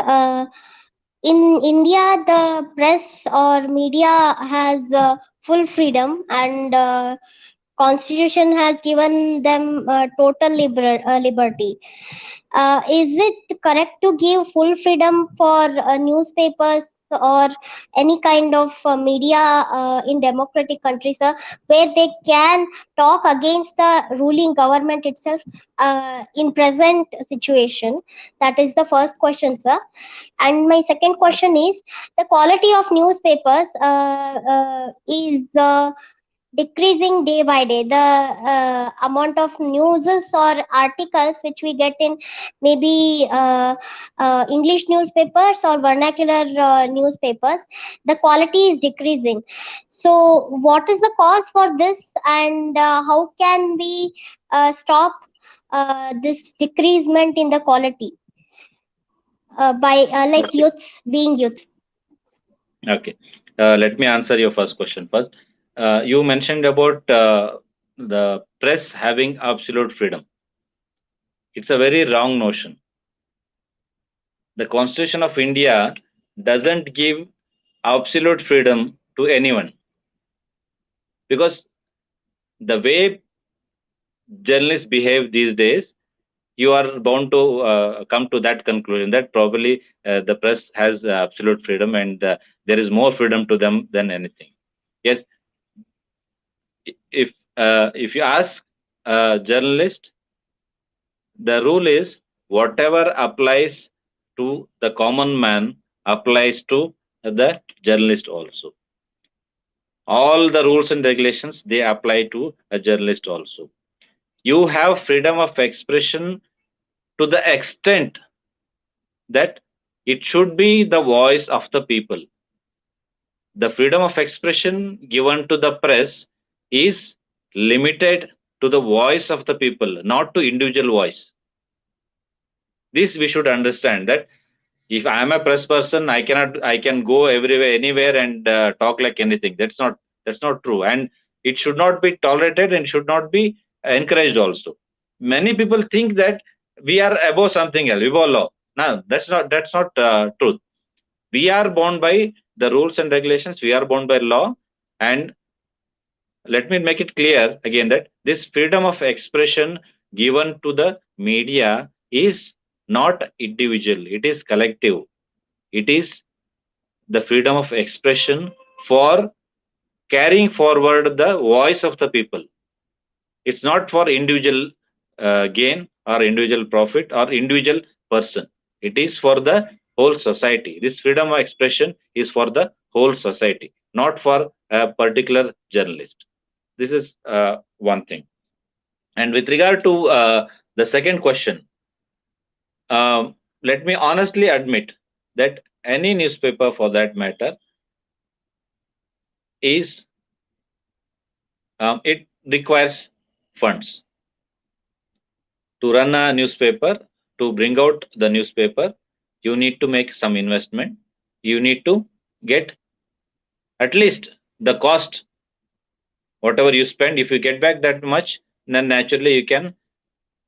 [SPEAKER 2] in India, the press or media has full freedom, and Constitution has given them total liberty. Is it correct to give full freedom for newspapers or any kind of media in democratic countries, sir, where they can talk against the ruling government itself in present situation? That is the first question, sir. And my second question is, the quality of newspapers is decreasing day by day. The amount of news or articles which we get in maybe English newspapers or vernacular newspapers, the quality is decreasing. So what is the cause for this, and how can we stop this decreasement in the quality by like
[SPEAKER 3] Okay.
[SPEAKER 2] youths being youths?
[SPEAKER 3] Okay. Let me answer your first question first. You mentioned about the press having absolute freedom. It's a very wrong notion. The Constitution of India doesn't give absolute freedom to anyone, because the way journalists behave these days, you are bound to come to that conclusion that probably the press has absolute freedom, and there is more freedom to them than anything. Yes, if you ask a journalist, the rule is whatever applies to the common man applies to the journalist also. All the rules and regulations, they apply to a journalist also. You have freedom of expression to the extent that it should be the voice of the people. The freedom of expression given to the press is limited to the voice of the people, not to individual voice. This we should understand, that if I am a press person, I can go everywhere, anywhere, and talk like anything. That's not true, and it should not be tolerated and should not be encouraged also. Many people think that we are above something else, above law. No, that's not truth. We are bound by the rules and regulations. We are bound by law, and let me make it clear again that this freedom of expression given to the media is not individual, it is collective. It is the freedom of expression for carrying forward the voice of the people. It's not for individual gain or individual profit or individual person. It is for the whole society. This freedom of expression is for the whole society, not for a particular journalist. This is one thing. And with regard to the second question, let me honestly admit that any newspaper for that matter is it requires funds to run a newspaper. To bring out the newspaper, you need to make some investment. You need to get at least the cost, whatever you spend. If you get back that much, then naturally you can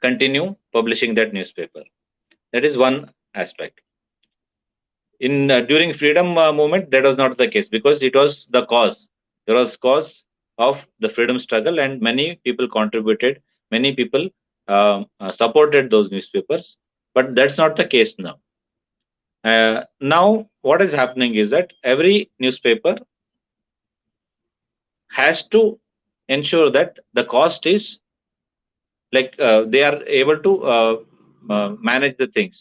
[SPEAKER 3] continue publishing that newspaper. That is one aspect. In during freedom movement, that was not the case, because it was the cause. There was cause of the freedom struggle, and many people contributed. Many people supported those newspapers, but that's not the case now. Now, what is happening is that every newspaper has to ensure that the cost is like they are able to manage the things.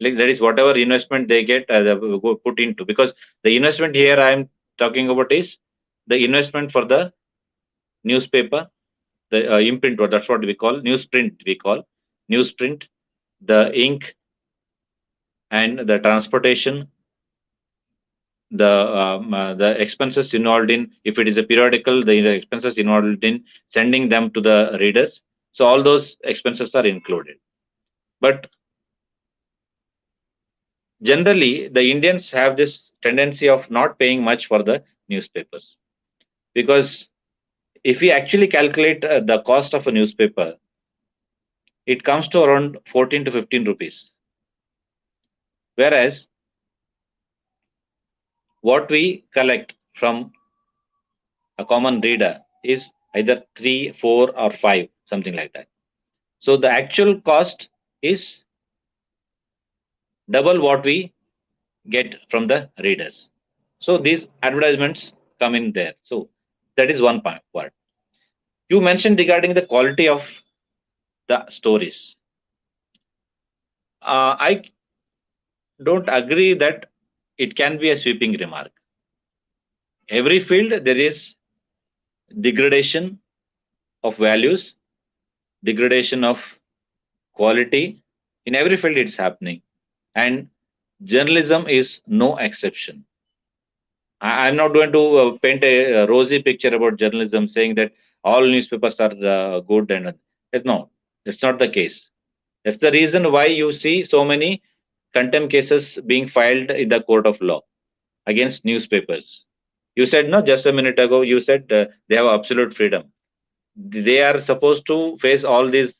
[SPEAKER 3] Like that is whatever investment they get go put into, because the investment here I am talking about is the investment for the newspaper, the imprint, or that's what we call newsprint. We call newsprint, the ink, and the transportation, the expenses involved in, if it is a periodical, the expenses involved in sending them to the readers. So all those expenses are included. But generally, the Indians have this tendency of not paying much for the newspapers, because if we actually calculate the cost of a newspaper, it comes to around 14 to 15 rupees. Whereas what we collect from a common reader is either 3, 4, or 5, something like that. So the actual cost is double what we get from the readers. So these advertisements come in there. So that is one part. You mentioned regarding the quality of the stories. I don't agree that it can be a sweeping remark. Every field there is degradation of values, degradation of quality. In every field it's happening, and journalism is no exception. I'm not going to paint a rosy picture about journalism, saying that all newspapers are good, and no, it's not the case. That's the reason why you see so many contempt cases being filed in the court of law against newspapers. You said, no, just a minute ago, you said they have absolute freedom. They are supposed to face all these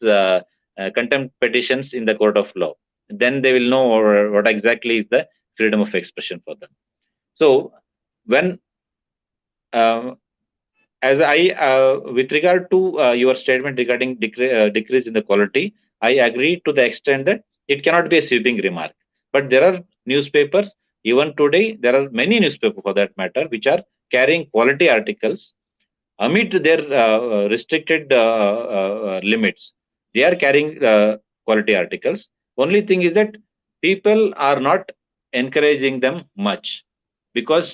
[SPEAKER 3] contempt petitions in the court of law. Then they will know what exactly is the freedom of expression for them. So when as I with regard to your statement regarding decrease in the quality, I agree to the extent that it cannot be a sweeping remark. But there are newspapers, even today, there are many newspapers for that matter, which are carrying quality articles amid their restricted limits. They are carrying quality articles. Only thing is that people are not encouraging them much, because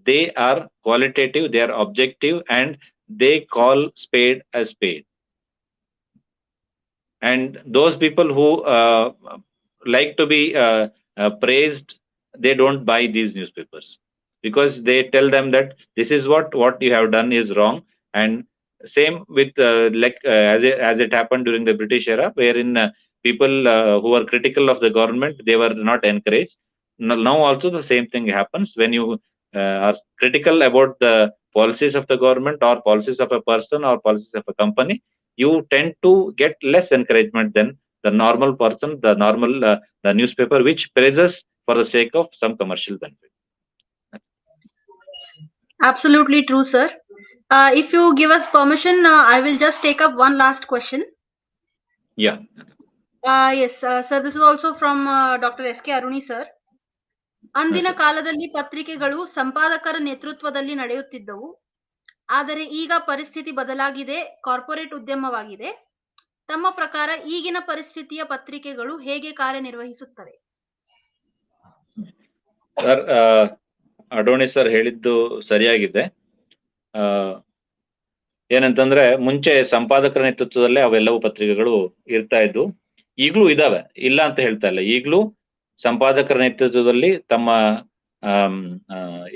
[SPEAKER 3] they are qualitative, they are objective, and they call spade a spade. And those people who like to be praised, they don't buy these newspapers, because they tell them that this is what you have done is wrong. And same with as it happened during the British era, wherein people who were critical of the government, they were not encouraged. Now also the same thing happens when you are critical about the policies of the government, or policies of a person, or policies of a company. You tend to get less encouragement than the normal person, the normal the newspaper which praises for the sake of some commercial benefit.
[SPEAKER 1] Absolutely true, sir. If you give us permission, I will just take up one last question.
[SPEAKER 3] Yeah.
[SPEAKER 1] Yes, sir. This is also from Dr. S. K. Aruni, sir. ಅಂದಿನ ಕಾಲದಲ್ಲಿ ಪತ್ರಿಕೆಗಳು ಸಂಪಾದಕರ ನೇತೃತ್ವದಲ್ಲಿ ನಡೆಯುತ್ತಿದ್ದವು. ಆದರೆ ಈಗ ಪರಿಸ್ಥಿತಿ ಬದಲಾಗಿದೆ, corporate ಉದ್ಯಮವಾಗಿದೆ. ತಮ್ಮ ಪ್ರಕಾರ ಈಗಿನ ಪರಿಸ್ಥಿತಿಯ ಪತ್ರಿಕೆಗಳು ಹೇಗೆ ಕಾರ್ಯನಿರ್ವಹಿಸುತ್ತವೆ?
[SPEAKER 3] ಸರ್, ಅಡೋಣಿ ಸರ್ ಹೇಳಿದ್ದು ಸರಿಯಾಗಿದೆ. ಏನಂತಂದ್ರೆ ಮುಂಚೆ ಸಂಪಾದಕರ ನೇತೃತ್ವದಲ್ಲೇ ಅವೆಲ್ಲವೂ ಪತ್ರಿಕೆಗಳು ಇರ್ತಾ ಇದ್ವು. ಈಗಲೂ ಇದಾವೆ, ಇಲ್ಲ ಅಂತ ಹೇಳ್ತಾ ಇಲ್ಲ. ಈಗಲೂ ಸಂಪಾದಕರ ನೇತೃತ್ವದಲ್ಲಿ ತಮ್ಮ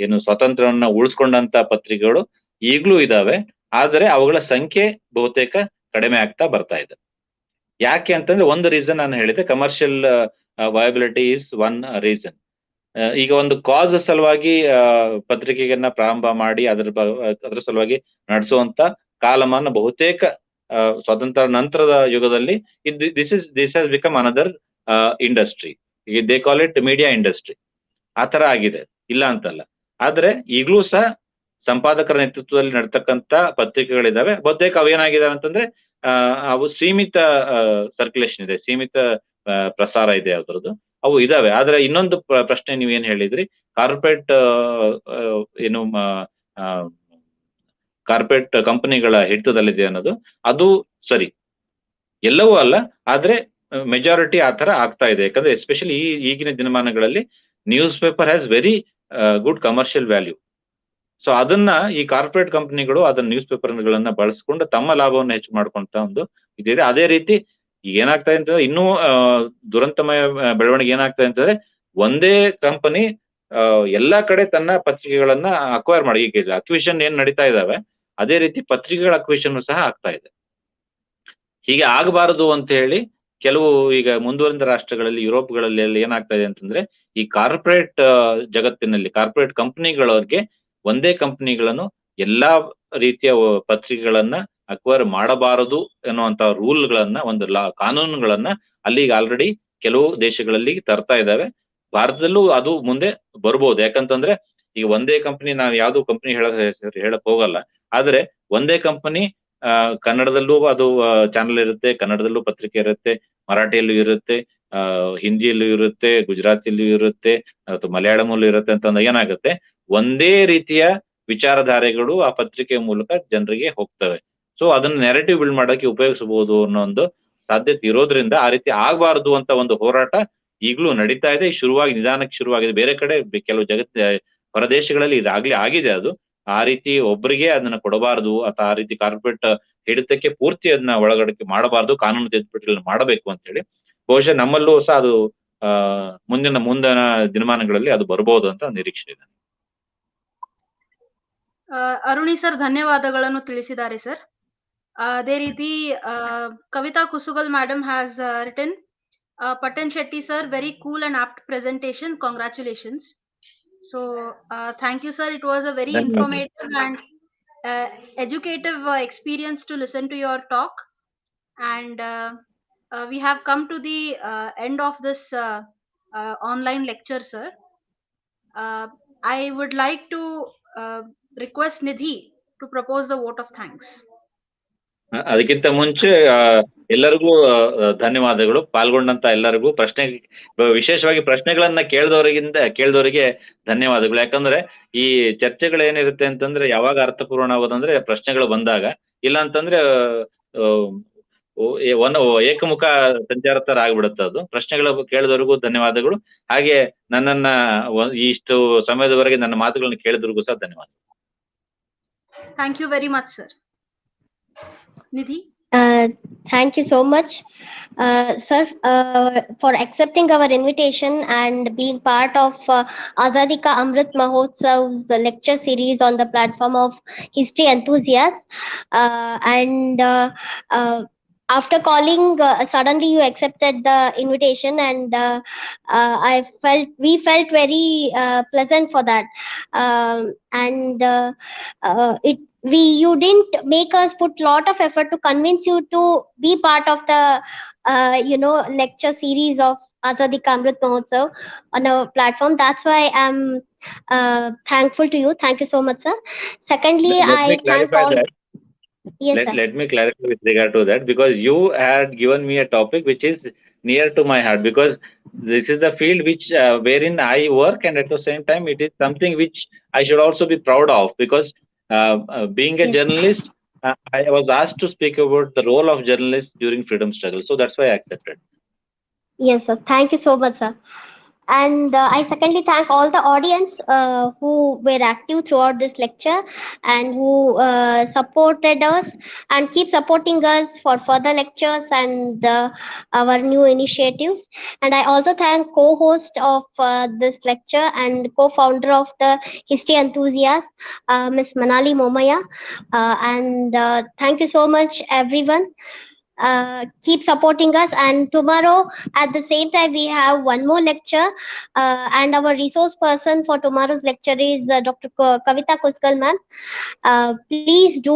[SPEAKER 3] ಏನು ಸ್ವಾತಂತ್ರ್ಯವನ್ನ ಉಳಿಸ್ಕೊಂಡಂತ ಪತ್ರಿಕೆಗಳು ಈಗಲೂ ಇದಾವೆ. ಆದರೆ ಅವುಗಳ ಸಂಖ್ಯೆ ಬಹುತೇಕ ಕಡಿಮೆ ಆಗ್ತಾ ಬರ್ತಾ ಇದೆ. ಯಾಕೆ ಅಂತಂದ್ರೆ ಒಂದು ರೀಸನ್ ನಾನು ಹೇಳಿದೆ, commercial viability is one reason. ಈಗ ಒಂದು ಕಾಸ್ ಸಲುವಾಗಿ ಪತ್ರಿಕೆಯನ್ನ ಪ್ರಾರಂಭ ಮಾಡಿ ಅದರ ಸಲುವಾಗಿ ನಡೆಸುವಂತ ಕಾಲಮಾನ ಬಹುತೇಕ ಸ್ವಾತಂತ್ರ್ಯ ನಂತರದ ಯುಗದಲ್ಲಿ this has become another industry. They call it media industry. ಆ ತರ ಆಗಿದೆ, ಇಲ್ಲ ಅಂತಲ್ಲ. ಆದ್ರೆ ಈಗಲೂ ಸಹ ಸಂಪಾದಕರ ನೇತೃತ್ವದಲ್ಲಿ ನಡ್ತಕ್ಕಂಥ ಪತ್ರಿಕೆಗಳಿದಾವೆ. ಬಹುತೇಕ ಅವೇನಾಗಿದಾವೆ ಅಂತಂದ್ರೆ ಅವು ಸೀಮಿತ ಸರ್ಕ್ಯುಲೇಷನ್ ಇದೆ, ಸೀಮಿತ ಪ್ರಸಾರ ಇದೆ ಅದರದ್ದು, ಅವು ಇದಾವೆ. ಆದ್ರೆ ಇನ್ನೊಂದು ಪ್ರಶ್ನೆ ನೀವೇನ್ ಹೇಳಿದ್ರಿ, ಕಾರ್ಪೊರೇಟ್ ಏನು ಕಾರ್ಪೊರೇಟ್ ಕಂಪನಿಗಳ ಹಿಡಿತದಲ್ಲಿದೆ ಅನ್ನೋದು, ಅದು ಸರಿ, ಎಲ್ಲವೂ ಅಲ್ಲ, ಆದ್ರೆ ಮೆಜಾರಿಟಿ ಆ ತರ ಆಗ್ತಾ ಇದೆ. ಯಾಕಂದ್ರೆ ಎಸ್ಪೆಷಲಿ ಈಗಿನ ದಿನಮಾನಗಳಲ್ಲಿ news paper has very good commercial value. So ಅದನ್ನ ಈ ಕಾರ್ಪೊರೇಟ್ ಕಂಪನಿಗಳು ಅದನ್ನ ನ್ಯೂಸ್ ಪೇಪರ್ಗಳನ್ನ ಬಳಸ್ಕೊಂಡು ತಮ್ಮ ಲಾಭವನ್ನು ಹೆಚ್ಚು ಮಾಡ್ಕೊಂತ ಒಂದು ಇದಿದೆ. ಅದೇ ರೀತಿ ಏನಾಗ್ತಾ ಇದೆ ಅಂತಂದ್ರೆ, ಇನ್ನೂ ದುರಂತಮಯ ಬೆಳವಣಿಗೆ ಏನಾಗ್ತದೆ ಅಂತಂದ್ರೆ, ಒಂದೇ ಕಂಪನಿ ಎಲ್ಲಾ ಕಡೆ ತನ್ನ ಪತ್ರಿಕೆಗಳನ್ನ ಅಕ್ವೈರ್ ಮಾಡಿ, ಈಗ ಅಕ್ವಿಷನ್ ಏನ್ ನಡೀತಾ ಇದಾವೆ ಅದೇ ರೀತಿ ಪತ್ರಿಕೆಗಳ ಅಕ್ವಿಷನ್ ಸಹ ಆಗ್ತಾ ಇದೆ. ಹೀಗೆ ಆಗಬಾರದು ಅಂತ ಹೇಳಿ ಕೆಲವು ಈಗ ಮುಂದುವರಿದ ರಾಷ್ಟ್ರಗಳಲ್ಲಿ, ಯುರೋಪ್ಗಳಲ್ಲಿ ಏನಾಗ್ತಾ ಇದೆ ಅಂತಂದ್ರೆ, ಈ ಕಾರ್ಪೊರೇಟ್ ಜಗತ್ತಿನಲ್ಲಿ ಕಾರ್ಪೊರೇಟ್ ಕಂಪನಿಗಳಿಗೆ ಒಂದೇ ಕಂಪನಿಗಳನ್ನು ಎಲ್ಲಾ ರೀತಿಯ ಪತ್ರಿಕೆಗಳನ್ನ ಅಕ್ವೈರ್ ಮಾಡಬಾರದು ಎನ್ನುವಂತ ರೂಲ್ಗಳನ್ನ, ಒಂದು ಕಾನೂನುಗಳನ್ನ ಅಲ್ಲಿ ಆಲ್ರೆಡಿ ಕೆಲವು ದೇಶಗಳಲ್ಲಿ ತರ್ತಾ ಇದ್ದಾವೆ. ಭಾರತದಲ್ಲೂ ಅದು ಮುಂದೆ ಬರ್ಬೋದು. ಯಾಕಂತಂದ್ರೆ ಈಗ ಒಂದೇ ಕಂಪನಿ, ನಾವು ಯಾವ್ದು ಕಂಪನಿ ಹೇಳಕ್ ಹೋಗಲ್ಲ, ಆದ್ರೆ ಒಂದೇ ಕಂಪನಿ ಕನ್ನಡದಲ್ಲೂ ಅದು ಚಾನಲ್ ಇರುತ್ತೆ, ಕನ್ನಡದಲ್ಲೂ ಪತ್ರಿಕೆ ಇರುತ್ತೆ, ಮರಾಠಿಯಲ್ಲೂ ಇರುತ್ತೆ, ಹಿಂದಿಯಲ್ಲೂ ಇರುತ್ತೆ, ಗುಜರಾತಿಯಲ್ಲೂ ಇರುತ್ತೆ, ಅಥವಾ ಮಲಯಾಳಮಲ್ಲೂ ಇರುತ್ತೆ ಅಂತ ಏನಾಗುತ್ತೆ, ಒಂದೇ ರೀತಿಯ ವಿಚಾರಧಾರೆಗಳು ಆ ಪತ್ರಿಕೆಯ ಮೂಲಕ ಜನರಿಗೆ ಹೋಗ್ತವೆ. ಸೊ ಅದನ್ನ ನೆರೆಟಿವ್ ಬಿಲ್ಡ್ ಮಾಡೋಕೆ ಉಪಯೋಗಿಸಬಹುದು ಅನ್ನೋ ಒಂದು ಸಾಧ್ಯತೆ ಇರೋದ್ರಿಂದ ಆ ರೀತಿ ಆಗಬಾರ್ದು ಅಂತ ಒಂದು ಹೋರಾಟ ಈಗಲೂ ನಡೀತಾ ಇದೆ. ಶುರುವಾಗಿ ನಿಧಾನಕ್ಕೆ ಶುರುವಾಗಿದೆ. ಬೇರೆ ಕಡೆ ಕೆಲವು ಹೊರದೇಶಗಳಲ್ಲಿ ಇದಾಗ್ಲೇ ಆಗಿದೆ. ಅದು ಆ ರೀತಿ ಒಬ್ಬರಿಗೆ ಅದನ್ನ ಕೊಡಬಾರದು ಅಥವಾ ಆ ರೀತಿ ಕಾರ್ಪೊರೇಟ್ ಹಿಡಿತಕ್ಕೆ ಪೂರ್ತಿ ಅದನ್ನ ಒಳಗಡೆ ಮಾಡಬಾರದು, ಕಾನೂನು ತಿದ್ದುಪಡಿಗಳನ್ನು ಮಾಡಬೇಕು ಅಂತ ಹೇಳಿ ಬಹುಶಃ ನಮ್ಮಲ್ಲೂ ಸಹ ಅದು ಮುಂದಿನ ದಿನಮಾನಗಳಲ್ಲಿ ಅದು ಬರಬಹುದು ಅಂತ ನಿರೀಕ್ಷೆ ಇದೆ.
[SPEAKER 1] ಅರುಣಿ ಸರ್ ಧನ್ಯವಾದಗಳನ್ನು ತಿಳಿಸಿದ್ದಾರೆ ಸರ್. ಅದೇ ರೀತಿ Kavita Kusugal madam has written, Pattanshetti sir, very cool and apt presentation, congratulations. So thank you sir, it was a very informative and educative experience to listen to your talk, and we have come to the end of this online lecture sir. I would like to request Nidhi to propose the vote of thanks.
[SPEAKER 3] ಅದಕ್ಕಿಂತ ಮುಂಚೆ ಎಲ್ಲರಿಗೂ ಧನ್ಯವಾದಗಳು, ಪಾಲ್ಗೊಂಡಂತ ಎಲ್ಲರಿಗೂ. ವಿಶೇಷವಾಗಿ ಪ್ರಶ್ನೆಗಳನ್ನ ಕೇಳಿದವರಿಗೆ ಧನ್ಯವಾದಗಳು. ಯಾಕಂದ್ರೆ ಈ ಚರ್ಚೆಗಳೇನಿರುತ್ತೆ ಅಂತಂದ್ರೆ ಯಾವಾಗ ಅರ್ಥಪೂರ್ಣವಾಗೋದಂದ್ರೆ ಪ್ರಶ್ನೆಗಳು ಬಂದಾಗ, ಇಲ್ಲ ಅಂತಂದ್ರೆ ಏಕಮುಖ ಸಂಚಾರ ತರ ಆಗ್ಬಿಡುತ್ತೆ ಅದು. ಪ್ರಶ್ನೆಗಳು ಕೇಳಿದವರಿಗೂ ಧನ್ಯವಾದಗಳು. ಹಾಗೆ ನನ್ನನ್ನ ಇಷ್ಟು ಸಮಯದವರೆಗೆ ನನ್ನ ಮಾತುಗಳನ್ನ ಕೇಳಿದವ್ರಿಗೂ ಸಹ ಧನ್ಯವಾದ.
[SPEAKER 1] Thank you very much sir. Nidhi?
[SPEAKER 2] Thank you so much, sir, for accepting our invitation and being part of Azaadi ka Amrit Mahotsav's lecture series on the platform of history enthusiasts. After calling, suddenly you accepted the invitation, and we felt very pleasant for that. You didn't make us put lot of effort to convince you to be part of the lecture series of Azaadi ka Amrit Mahotsav on our platform. That's why I'm thankful to you. Thank you so much, sir. Secondly, I thank all. Yes, sir.
[SPEAKER 3] Let me clarify with regard to that, because you had given me a topic which is near to my heart, because this is the field which wherein I work, and at the same time it is something which I should also be proud of, because being a journalist, I was asked to speak about the role of journalists during freedom struggle. So that's why I accepted.
[SPEAKER 2] Yes, sir. Thank you so much, sir. And I secondly thank all the audience who were active throughout this lecture and who supported us and keep supporting us for further lectures and our new initiatives. And I also thank co-host of this lecture and co-founder of the History Enthusiast, Ms. Manali Momaya. And thank you so much, everyone. Keep supporting us, and tomorrow at the same time we have one more lecture, and our resource person for tomorrow's lecture is Dr. Kavita Kuskal ma'am. Please do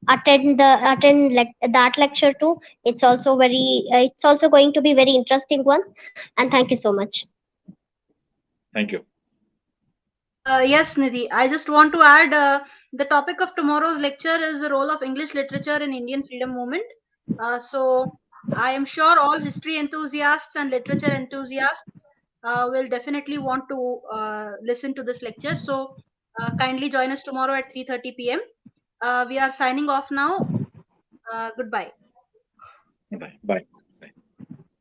[SPEAKER 2] attend that lecture too. It's also going to be very interesting one, and thank you so much.
[SPEAKER 3] Thank you.
[SPEAKER 1] Yes, Nidhi, I just want to add the topic of tomorrow's lecture is the role of English literature in Indian freedom movement. So I am sure all history enthusiasts and literature enthusiasts will definitely want to listen to this lecture. So kindly join us tomorrow at 3:30 p.m. We are signing off now. Goodbye.
[SPEAKER 3] Bye.